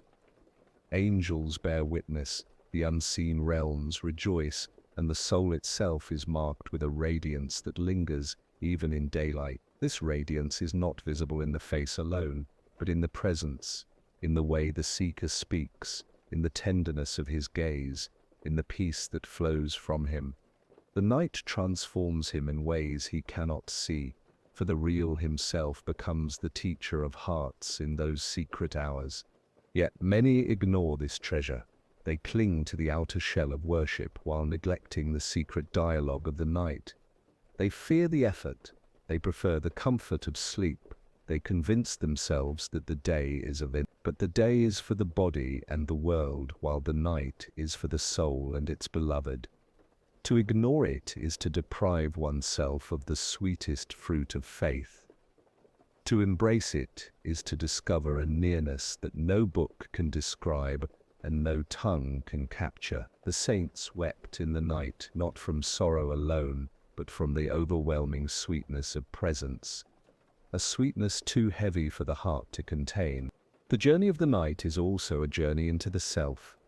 Angels bear witness, the unseen realms rejoice, and the soul itself is marked with a radiance that lingers even in daylight. This radiance is not visible in the face alone, but in the presence, in the way the seeker speaks, in the tenderness of his gaze, in the peace that flows from him. The night transforms him in ways he cannot see, for the real himself becomes the teacher of hearts in those secret hours. Yet many ignore this treasure. They cling to the outer shell of worship while neglecting the secret dialogue of the night. They fear the effort. They prefer the comfort of sleep. They convince themselves that the day is of it, but the day is for the body and the world, while the night is for the soul and its beloved. To ignore it is to deprive oneself of the sweetest fruit of faith. To embrace it is to discover a nearness that no book can describe and no tongue can capture. The saints wept in the night, not from sorrow alone, but from the overwhelming sweetness of presence, a sweetness too heavy for the heart to contain. The journey of the night is also a journey into the self.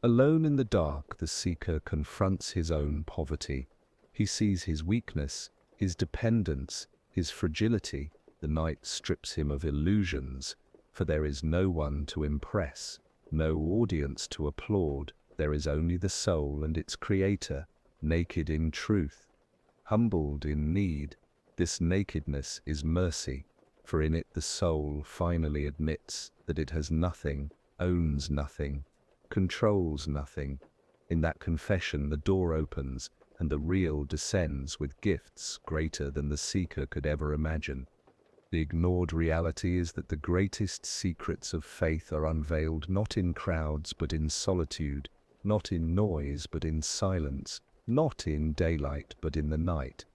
Alone in the dark, the seeker confronts his own poverty. He sees his weakness, his dependence, his fragility. The night strips him of illusions, for there is no one to impress, no audience to applaud. There is only the soul and its creator, naked in truth, humbled in need. This nakedness is mercy, for in it the soul finally admits that it has nothing, owns nothing, controls nothing. In that confession the door opens and the real descends with gifts greater than the seeker could ever imagine. The ignored reality is that the greatest secrets of faith are unveiled not in crowds but in solitude, not in noise but in silence, not in daylight but in the night.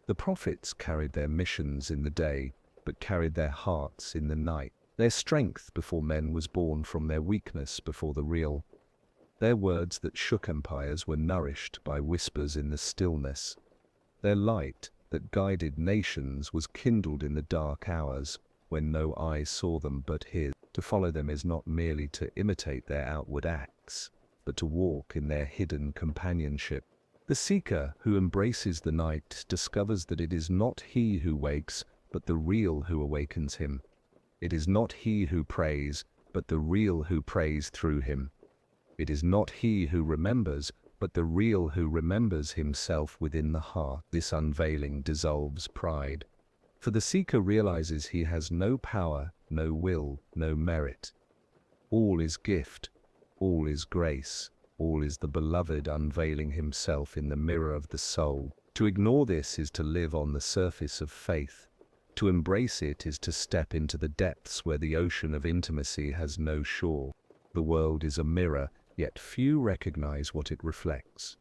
The prophets carried their missions in the day, but carried their hearts in the night. Their strength before men was born from their weakness before the real. Their words that shook empires were nourished by whispers in the stillness. Their light that guided nations was kindled in the dark hours, when no eye saw them but his. To follow them is not merely to imitate their outward acts, but to walk in their hidden companionship. The seeker who embraces the night discovers that it is not he who wakes, but the real who awakens him. It is not he who prays, but the real who prays through him. It is not he who remembers, but the real who remembers himself within the heart. This unveiling dissolves pride. For the seeker realizes he has no power, no will, no merit. All is gift, all is grace, all is the beloved unveiling himself in the mirror of the soul. To ignore this is to live on the surface of faith. To embrace it is to step into the depths where the ocean of intimacy has no shore. The world is a mirror, yet few recognize what it reflects.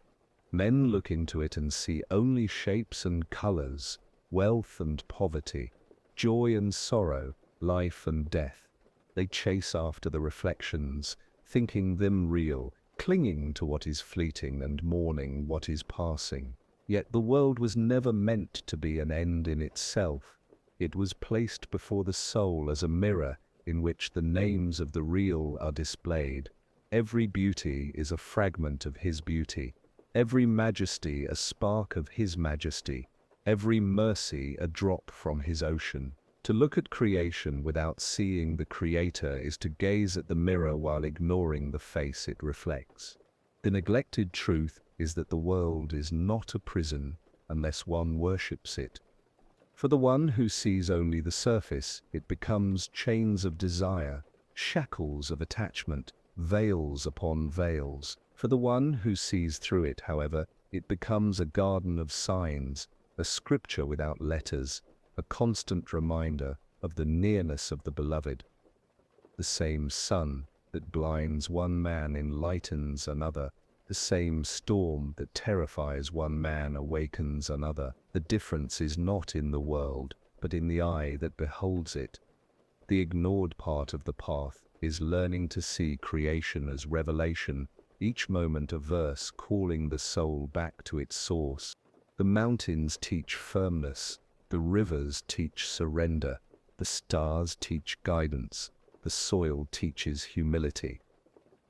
Men look into it and see only shapes and colors, wealth and poverty, joy and sorrow, life and death. They chase after the reflections, thinking them real, clinging to what is fleeting and mourning what is passing. Yet the world was never meant to be an end in itself. It was placed before the soul as a mirror in which the names of the real are displayed. Every beauty is a fragment of his beauty, every majesty a spark of his majesty, every mercy a drop from his ocean. To look at creation without seeing the Creator is to gaze at the mirror while ignoring the face it reflects. The neglected truth is that the world is not a prison unless one worships it. For the one who sees only the surface, it becomes chains of desire, shackles of attachment, veils upon veils. For the one who sees through it, however, it becomes a garden of signs, a scripture without letters, a constant reminder of the nearness of the beloved. The same sun that blinds one man enlightens another. The same storm that terrifies one man awakens another. The difference is not in the world, but in the eye that beholds it. The ignored part of the path is learning to see creation as revelation, each moment a verse calling the soul back to its source. The mountains teach firmness, the rivers teach surrender, the stars teach guidance, the soil teaches humility.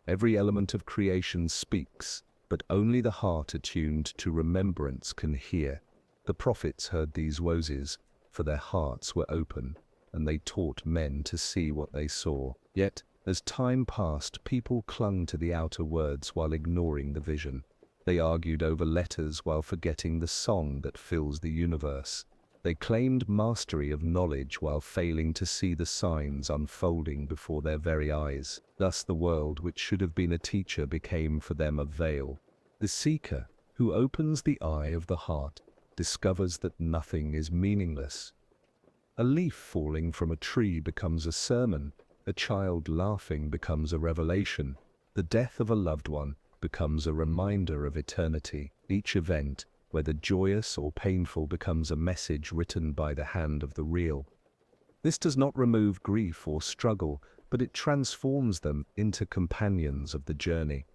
Every element of creation speaks, but only the heart attuned to remembrance can hear. The prophets heard these voices, for their hearts were open, and they taught men to see what they saw. Yet, as time passed, people clung to the outer words while ignoring the vision. They argued over letters while forgetting the song that fills the universe. They claimed mastery of knowledge while failing to see the signs unfolding before their very eyes. Thus the world, which should have been a teacher, became for them a veil. The seeker, who opens the eye of the heart, discovers that nothing is meaningless. A leaf falling from a tree becomes a sermon, a child laughing becomes a revelation, the death of a loved one becomes a reminder of eternity. Each event, whether joyous or painful, becomes a message written by the hand of the real. This does not remove grief or struggle, but it transforms them into companions of the journey.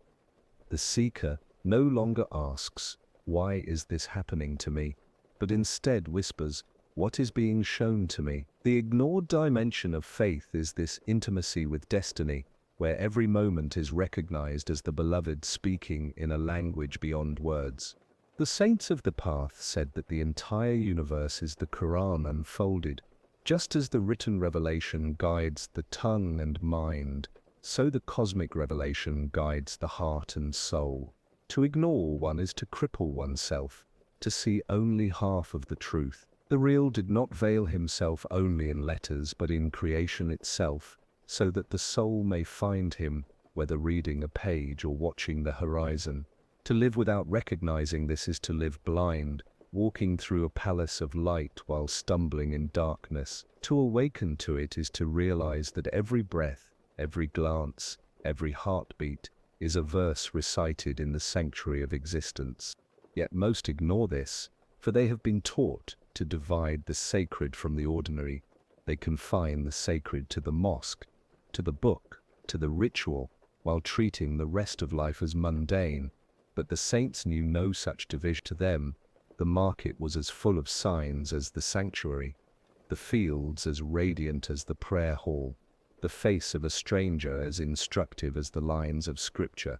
The seeker no longer asks, "Why is this happening to me?" but instead whispers, "What is being shown to me?" The ignored dimension of faith is this intimacy with destiny, where every moment is recognized as the beloved speaking in a language beyond words. The saints of the path said that the entire universe is the Quran unfolded. Just as the written revelation guides the tongue and mind, so the cosmic revelation guides the heart and soul. To ignore one is to cripple oneself, to see only half of the truth. The real did not veil himself only in letters, but in creation itself, so that the soul may find him, whether reading a page or watching the horizon. To live without recognizing this is to live blind, walking through a palace of light while stumbling in darkness. To awaken to it is to realize that every breath, every glance, every heartbeat is a verse recited in the sanctuary of existence. Yet most ignore this, for they have been taught to divide the sacred from the ordinary. They confine the sacred to the mosque, to the book, to the ritual, while treating the rest of life as mundane. But the saints knew no such division. To them, the market was as full of signs as the sanctuary, the fields as radiant as the prayer hall, the face of a stranger as instructive as the lines of scripture.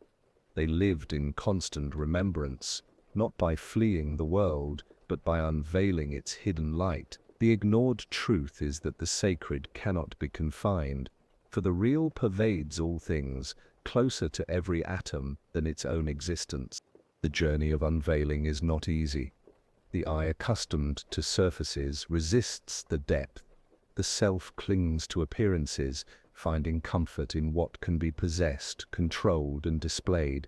They lived in constant remembrance, not by fleeing the world, but by unveiling its hidden light. The ignored truth is that the sacred cannot be confined, for the real pervades all things, closer to every atom than its own existence. The journey of unveiling is not easy. The eye, accustomed to surfaces, resists the depth. The self clings to appearances, finding comfort in what can be possessed, controlled, and displayed.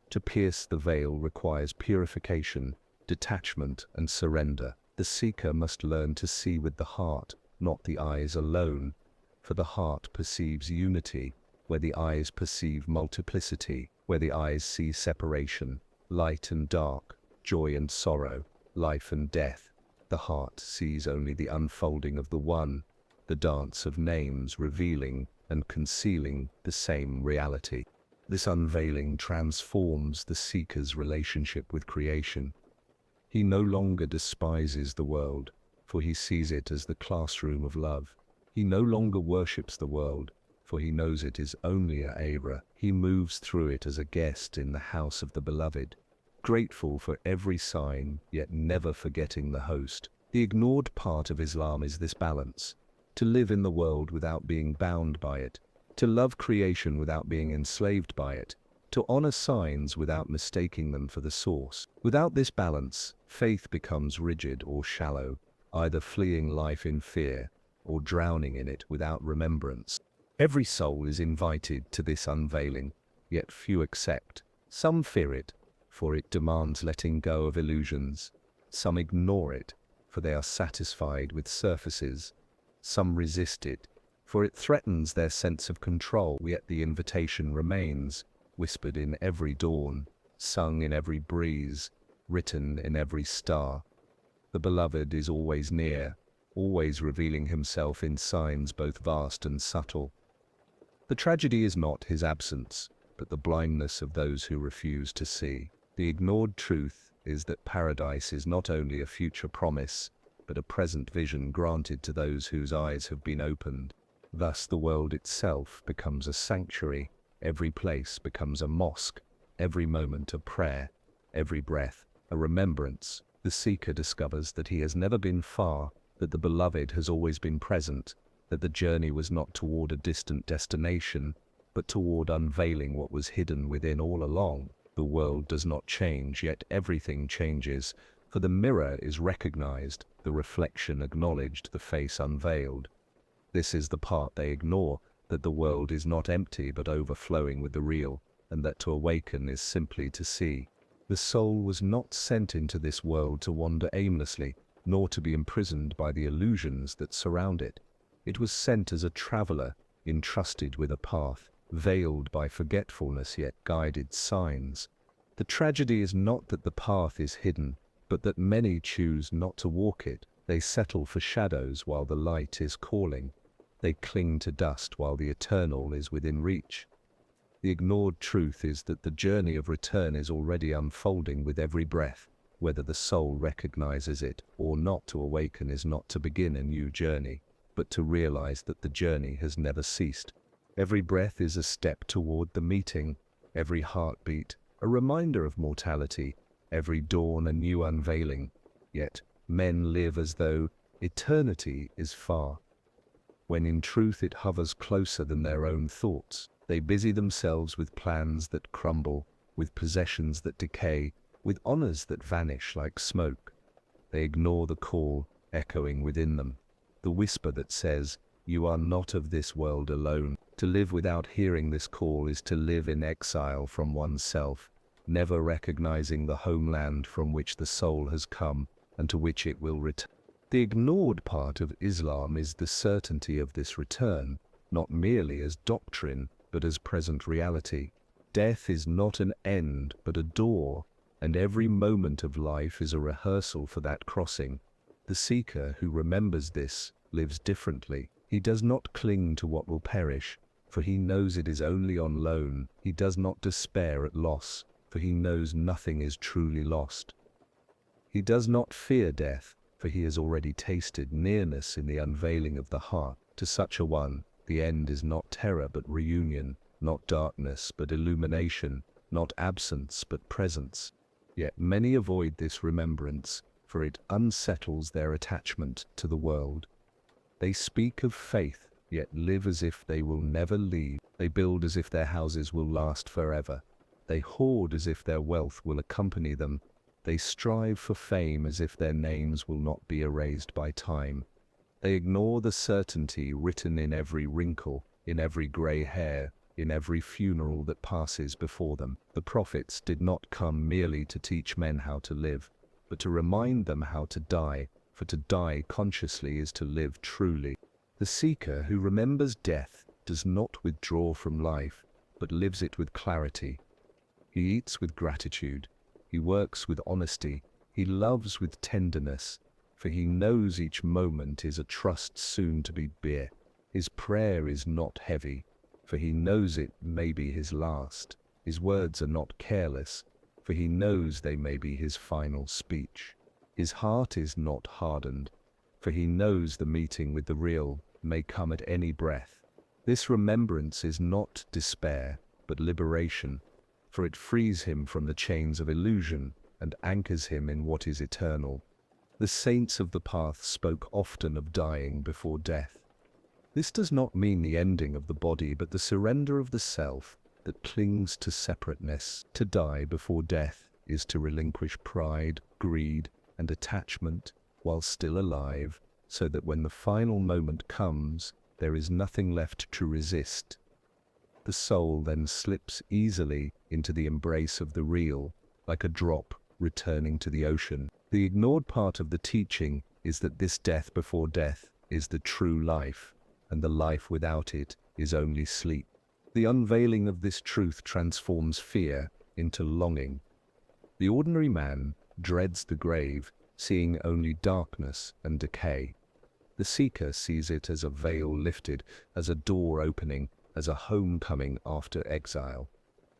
To pierce the veil requires purification, detachment, and surrender. The seeker must learn to see with the heart, not the eyes alone, for the heart perceives unity, where the eyes perceive multiplicity, where the eyes see separation, light and dark, joy and sorrow, life and death. The heart sees only the unfolding of the one, the dance of names revealing and concealing the same reality. This unveiling transforms the seeker's relationship with creation. He no longer despises the world, for he sees it as the classroom of love. He no longer worships the world, for he knows it is only a era. He moves through it as a guest in the house of the beloved, grateful for every sign, yet never forgetting the host. The ignored part of Islam is this balance: to live in the world without being bound by it, to love creation without being enslaved by it, to honor signs without mistaking them for the source. Without this balance, faith becomes rigid or shallow, either fleeing life in fear or drowning in it without remembrance. Every soul is invited to this unveiling, yet few accept. Some fear it, for it demands letting go of illusions. Some ignore it, for they are satisfied with surfaces. Some resist it, for it threatens their sense of control, yet the invitation remains, whispered in every dawn, sung in every breeze, written in every star. The beloved is always near, always revealing himself in signs both vast and subtle. The tragedy is not his absence, but the blindness of those who refuse to see. The ignored truth is that paradise is not only a future promise, but a present vision granted to those whose eyes have been opened. Thus the world itself becomes a sanctuary, every place becomes a mosque, every moment a prayer, every breath a remembrance. The seeker discovers that he has never been far, that the beloved has always been present, that the journey was not toward a distant destination, but toward unveiling what was hidden within all along. The world does not change, yet everything changes, for the mirror is recognized, the reflection acknowledged, the face unveiled. This is the part they ignore, that the world is not empty but overflowing with the real, and that to awaken is simply to see. The soul was not sent into this world to wander aimlessly, nor to be imprisoned by the illusions that surround it. It was sent as a traveler, entrusted with a path, veiled by forgetfulness yet guided signs. The tragedy is not that the path is hidden, but that many choose not to walk it. They settle for shadows while the light is calling. They cling to dust while the eternal is within reach. The ignored truth is that the journey of return is already unfolding with every breath. Whether the soul recognizes it or not, to awaken is not to begin a new journey, but to realize that the journey has never ceased. Every breath is a step toward the meeting, every heartbeat a reminder of mortality, every dawn a new unveiling. Yet men live as though eternity is far, when in truth it hovers closer than their own thoughts. They busy themselves with plans that crumble, with possessions that decay, with honors that vanish like smoke. They ignore the call echoing within them, the whisper that says, "You are not of this world alone." To live without hearing this call is to live in exile from oneself, never recognizing the homeland from which the soul has come and to which it will return. The ignored part of Islam is the certainty of this return, not merely as doctrine, but as present reality. Death is not an end, but a door, and every moment of life is a rehearsal for that crossing. The seeker who remembers this lives differently. He does not cling to what will perish, for he knows it is only on loan. He does not despair at loss, for he knows nothing is truly lost. He does not fear death, for he has already tasted nearness in the unveiling of the heart. To such a one, the end is not terror but reunion, not darkness but illumination, not absence but presence. Yet many avoid this remembrance, for it unsettles their attachment to the world. They speak of faith, yet live as if they will never leave. They build as if their houses will last forever. They hoard as if their wealth will accompany them. They strive for fame as if their names will not be erased by time. They ignore the certainty written in every wrinkle, in every grey hair, in every funeral that passes before them. The prophets did not come merely to teach men how to live, but to remind them how to die, for to die consciously is to live truly. The seeker who remembers death does not withdraw from life, but lives it with clarity. He eats with gratitude, he works with honesty, he loves with tenderness, for he knows each moment is a trust soon to be bare. His prayer is not heavy, for he knows it may be his last. His words are not careless, for he knows they may be his final speech. His heart is not hardened, for he knows the meeting with the real may come at any breath. This remembrance is not despair, but liberation, for it frees him from the chains of illusion and anchors him in what is eternal. The saints of the path spoke often of dying before death. This does not mean the ending of the body, but the surrender of the self that clings to separateness. To die before death is to relinquish pride, greed, and attachment, while still alive, so that when the final moment comes, there is nothing left to resist. The soul then slips easily into the embrace of the real, like a drop returning to the ocean. The ignored part of the teaching is that this death before death is the true life, and the life without it is only sleep. The unveiling of this truth transforms fear into longing. The ordinary man dreads the grave, seeing only darkness and decay. The seeker sees it as a veil lifted, as a door opening, as a homecoming after exile.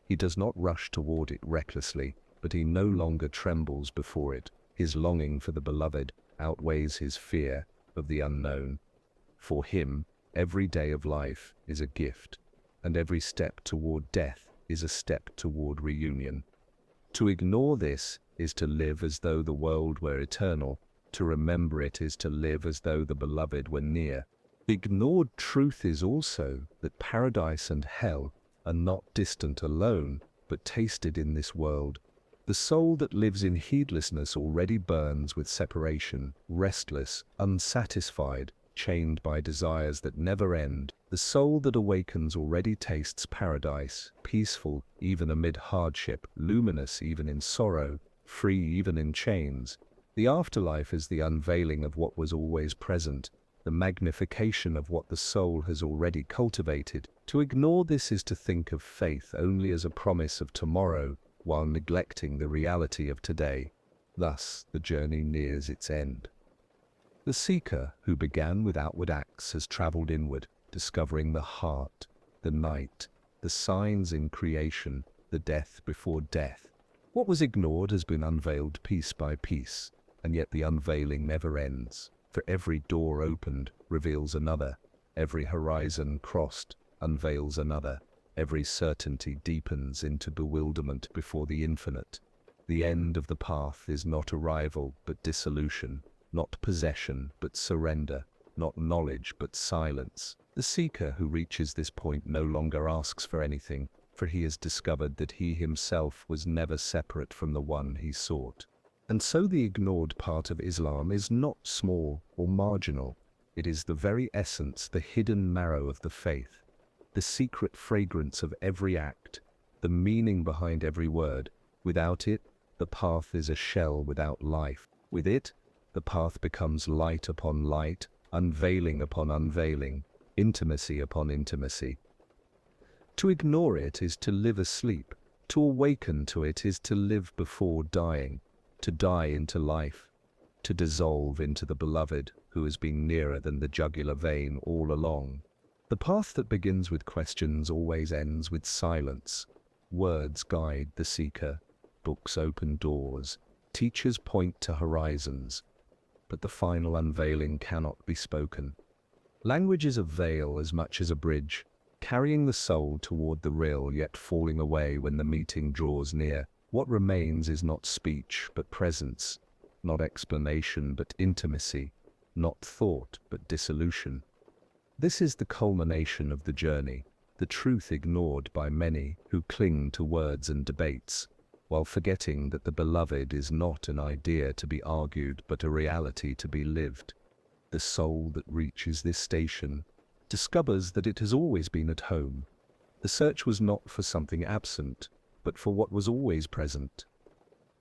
He does not rush toward it recklessly, but he no longer trembles before it. His longing for the beloved outweighs his fear of the unknown. For him, every day of life is a gift, and every step toward death is a step toward reunion. To ignore this is to live as though the world were eternal. To remember it is to live as though the beloved were near. The ignored truth is also that paradise and hell are not distant alone, but tasted in this world. The soul that lives in heedlessness already burns with separation, restless, unsatisfied, chained by desires that never end. The soul that awakens already tastes paradise, peaceful even amid hardship, luminous even in sorrow, free even in chains. The afterlife is the unveiling of what was always present, the magnification of what the soul has already cultivated. To ignore this is to think of faith only as a promise of tomorrow, while neglecting the reality of today. Thus, the journey nears its end. The seeker, who began with outward acts, has traveled inward, discovering the heart, the night, the signs in creation, the death before death. What was ignored has been unveiled piece by piece, and yet the unveiling never ends. For every door opened reveals another, every horizon crossed unveils another, every certainty deepens into bewilderment before the infinite. The end of the path is not arrival but dissolution, not possession but surrender, not knowledge but silence. The seeker who reaches this point no longer asks for anything, for he has discovered that he himself was never separate from the one he sought. And so the ignored part of Islam is not small or marginal. It is the very essence, the hidden marrow of the faith, the secret fragrance of every act, the meaning behind every word. Without it, the path is a shell without life. With it, the path becomes light upon light, unveiling upon unveiling, intimacy upon intimacy. To ignore it is to live asleep. To awaken to it is to live before dying, to die into life, to dissolve into the beloved who has been nearer than the jugular vein all along. The path that begins with questions always ends with silence. Words guide the seeker, books open doors, teachers point to horizons, but the final unveiling cannot be spoken. Language is a veil as much as a bridge, carrying the soul toward the real yet falling away when the meeting draws near. What remains is not speech but presence, not explanation but intimacy, not thought but dissolution. This is the culmination of the journey, the truth ignored by many who cling to words and debates, while forgetting that the beloved is not an idea to be argued but a reality to be lived. The soul that reaches this station discovers that it has always been at home. The search was not for something absent, but for what was always present.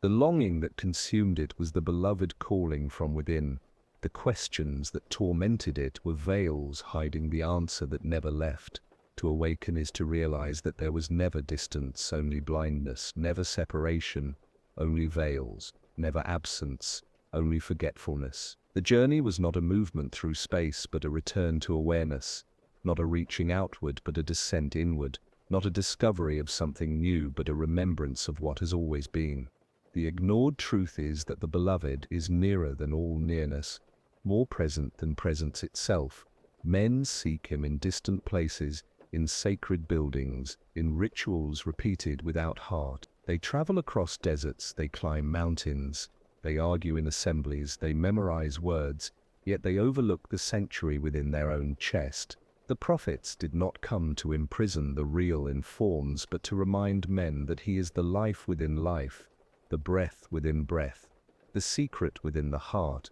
The longing that consumed it was the beloved calling from within. The questions that tormented it were veils hiding the answer that never left. To awaken is to realize that there was never distance, only blindness, never separation, only veils, never absence, only forgetfulness. The journey was not a movement through space, but a return to awareness, not a reaching outward, but a descent inward, not a discovery of something new, but a remembrance of what has always been. The ignored truth is that the beloved is nearer than all nearness, more present than presence itself. Men seek him in distant places, in sacred buildings, in rituals repeated without heart. They travel across deserts, they climb mountains, they argue in assemblies, they memorize words, yet they overlook the sanctuary within their own chest. The prophets did not come to imprison the real in forms, but to remind men that he is the life within life, the breath within breath, the secret within the heart.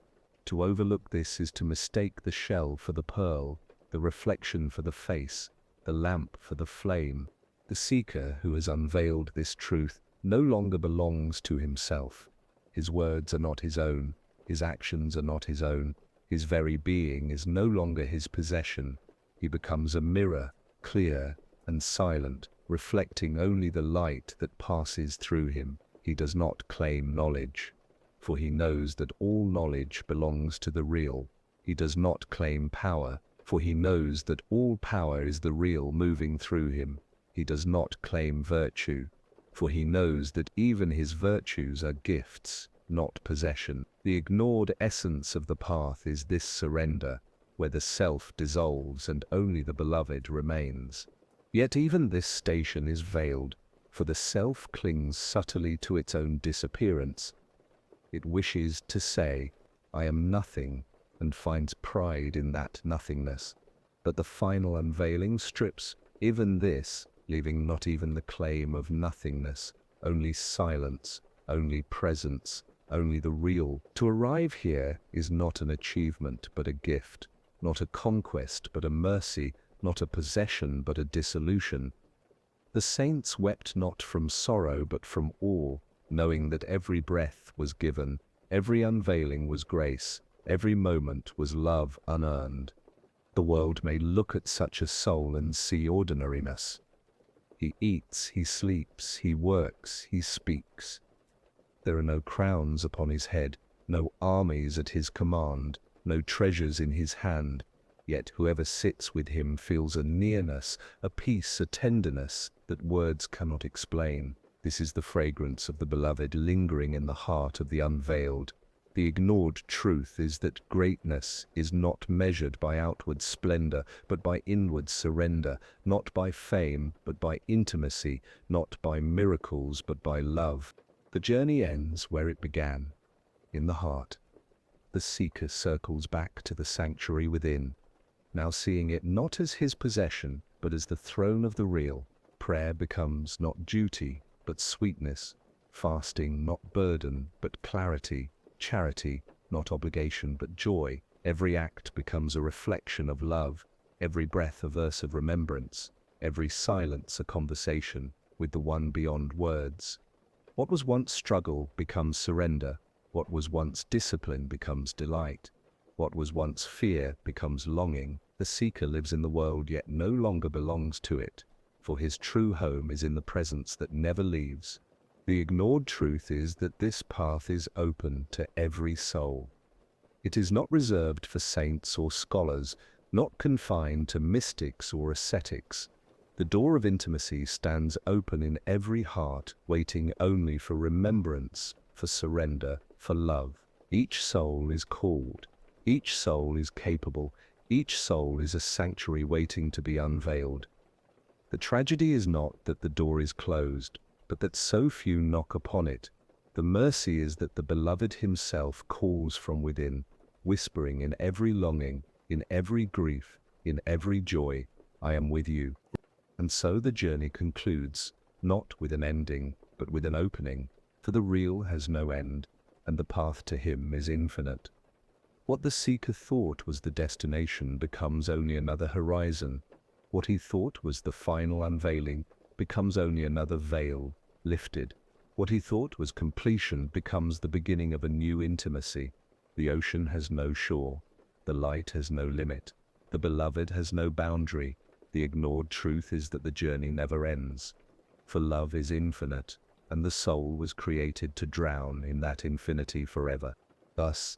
To overlook this is to mistake the shell for the pearl, the reflection for the face, the lamp for the flame. The seeker who has unveiled this truth no longer belongs to himself. His words are not his own, his actions are not his own, his very being is no longer his possession. He becomes a mirror, clear and silent, reflecting only the light that passes through him. He does not claim knowledge, for he knows that all knowledge belongs to the real. He does not claim power, for he knows that all power is the real moving through him. He does not claim virtue, for he knows that even his virtues are gifts, not possession. The ignored essence of the path is this surrender, where the self dissolves and only the beloved remains. Yet even this station is veiled, for the self clings subtly to its own disappearance. It wishes to say, I am nothing, and finds pride in that nothingness. But the final unveiling strips even this, leaving not even the claim of nothingness, only silence, only presence, only the real. To arrive here is not an achievement but a gift, not a conquest but a mercy, not a possession but a dissolution. The saints wept not from sorrow but from awe, knowing that every breath was given, every unveiling was grace, every moment was love unearned. The world may look at such a soul and see ordinariness. He eats, he sleeps, he works, he speaks. There are no crowns upon his head, no armies at his command, no treasures in his hand. Yet whoever sits with him feels a nearness, a peace, a tenderness that words cannot explain. This is the fragrance of the beloved lingering in the heart of the unveiled. The ignored truth is that greatness is not measured by outward splendor, but by inward surrender, not by fame, but by intimacy, not by miracles, but by love. The journey ends where it began, in the heart. The seeker circles back to the sanctuary within, now seeing it not as his possession, but as the throne of the real. Prayer becomes not duty, but sweetness, fasting not burden, but clarity, charity not obligation, but joy. Every act becomes a reflection of love, every breath a verse of remembrance, every silence a conversation with the one beyond words. What was once struggle becomes surrender, what was once discipline becomes delight. What was once fear becomes longing. The seeker lives in the world yet no longer belongs to it, for his true home is in the presence that never leaves. The ignored truth is that this path is open to every soul. It is not reserved for saints or scholars, not confined to mystics or ascetics. The door of intimacy stands open in every heart, waiting only for remembrance, for surrender, for love. Each soul is called. Each soul is capable, each soul is a sanctuary waiting to be unveiled. The tragedy is not that the door is closed, but that so few knock upon it. The mercy is that the beloved himself calls from within, whispering in every longing, in every grief, in every joy, I am with you. And so the journey concludes, not with an ending, but with an opening, for the real has no end, and the path to him is infinite. What the seeker thought was the destination becomes only another horizon. What he thought was the final unveiling becomes only another veil lifted. What he thought was completion becomes the beginning of a new intimacy. The ocean has no shore. The light has no limit. The beloved has no boundary. The ignored truth is that the journey never ends. For love is infinite, and the soul was created to drown in that infinity forever. Thus,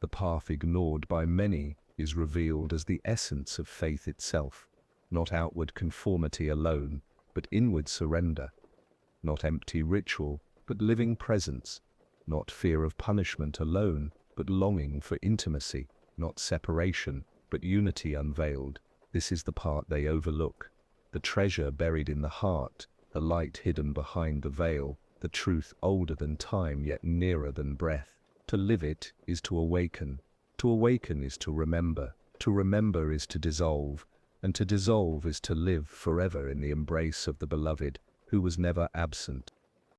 the path ignored by many is revealed as the essence of faith itself, not outward conformity alone, but inward surrender, not empty ritual, but living presence, not fear of punishment alone, but longing for intimacy, not separation, but unity unveiled. This is the part they overlook, the treasure buried in the heart, the light hidden behind the veil, the truth older than time yet nearer than breath. To live it is to awaken is to remember is to dissolve, and to dissolve is to live forever in the embrace of the beloved who was never absent.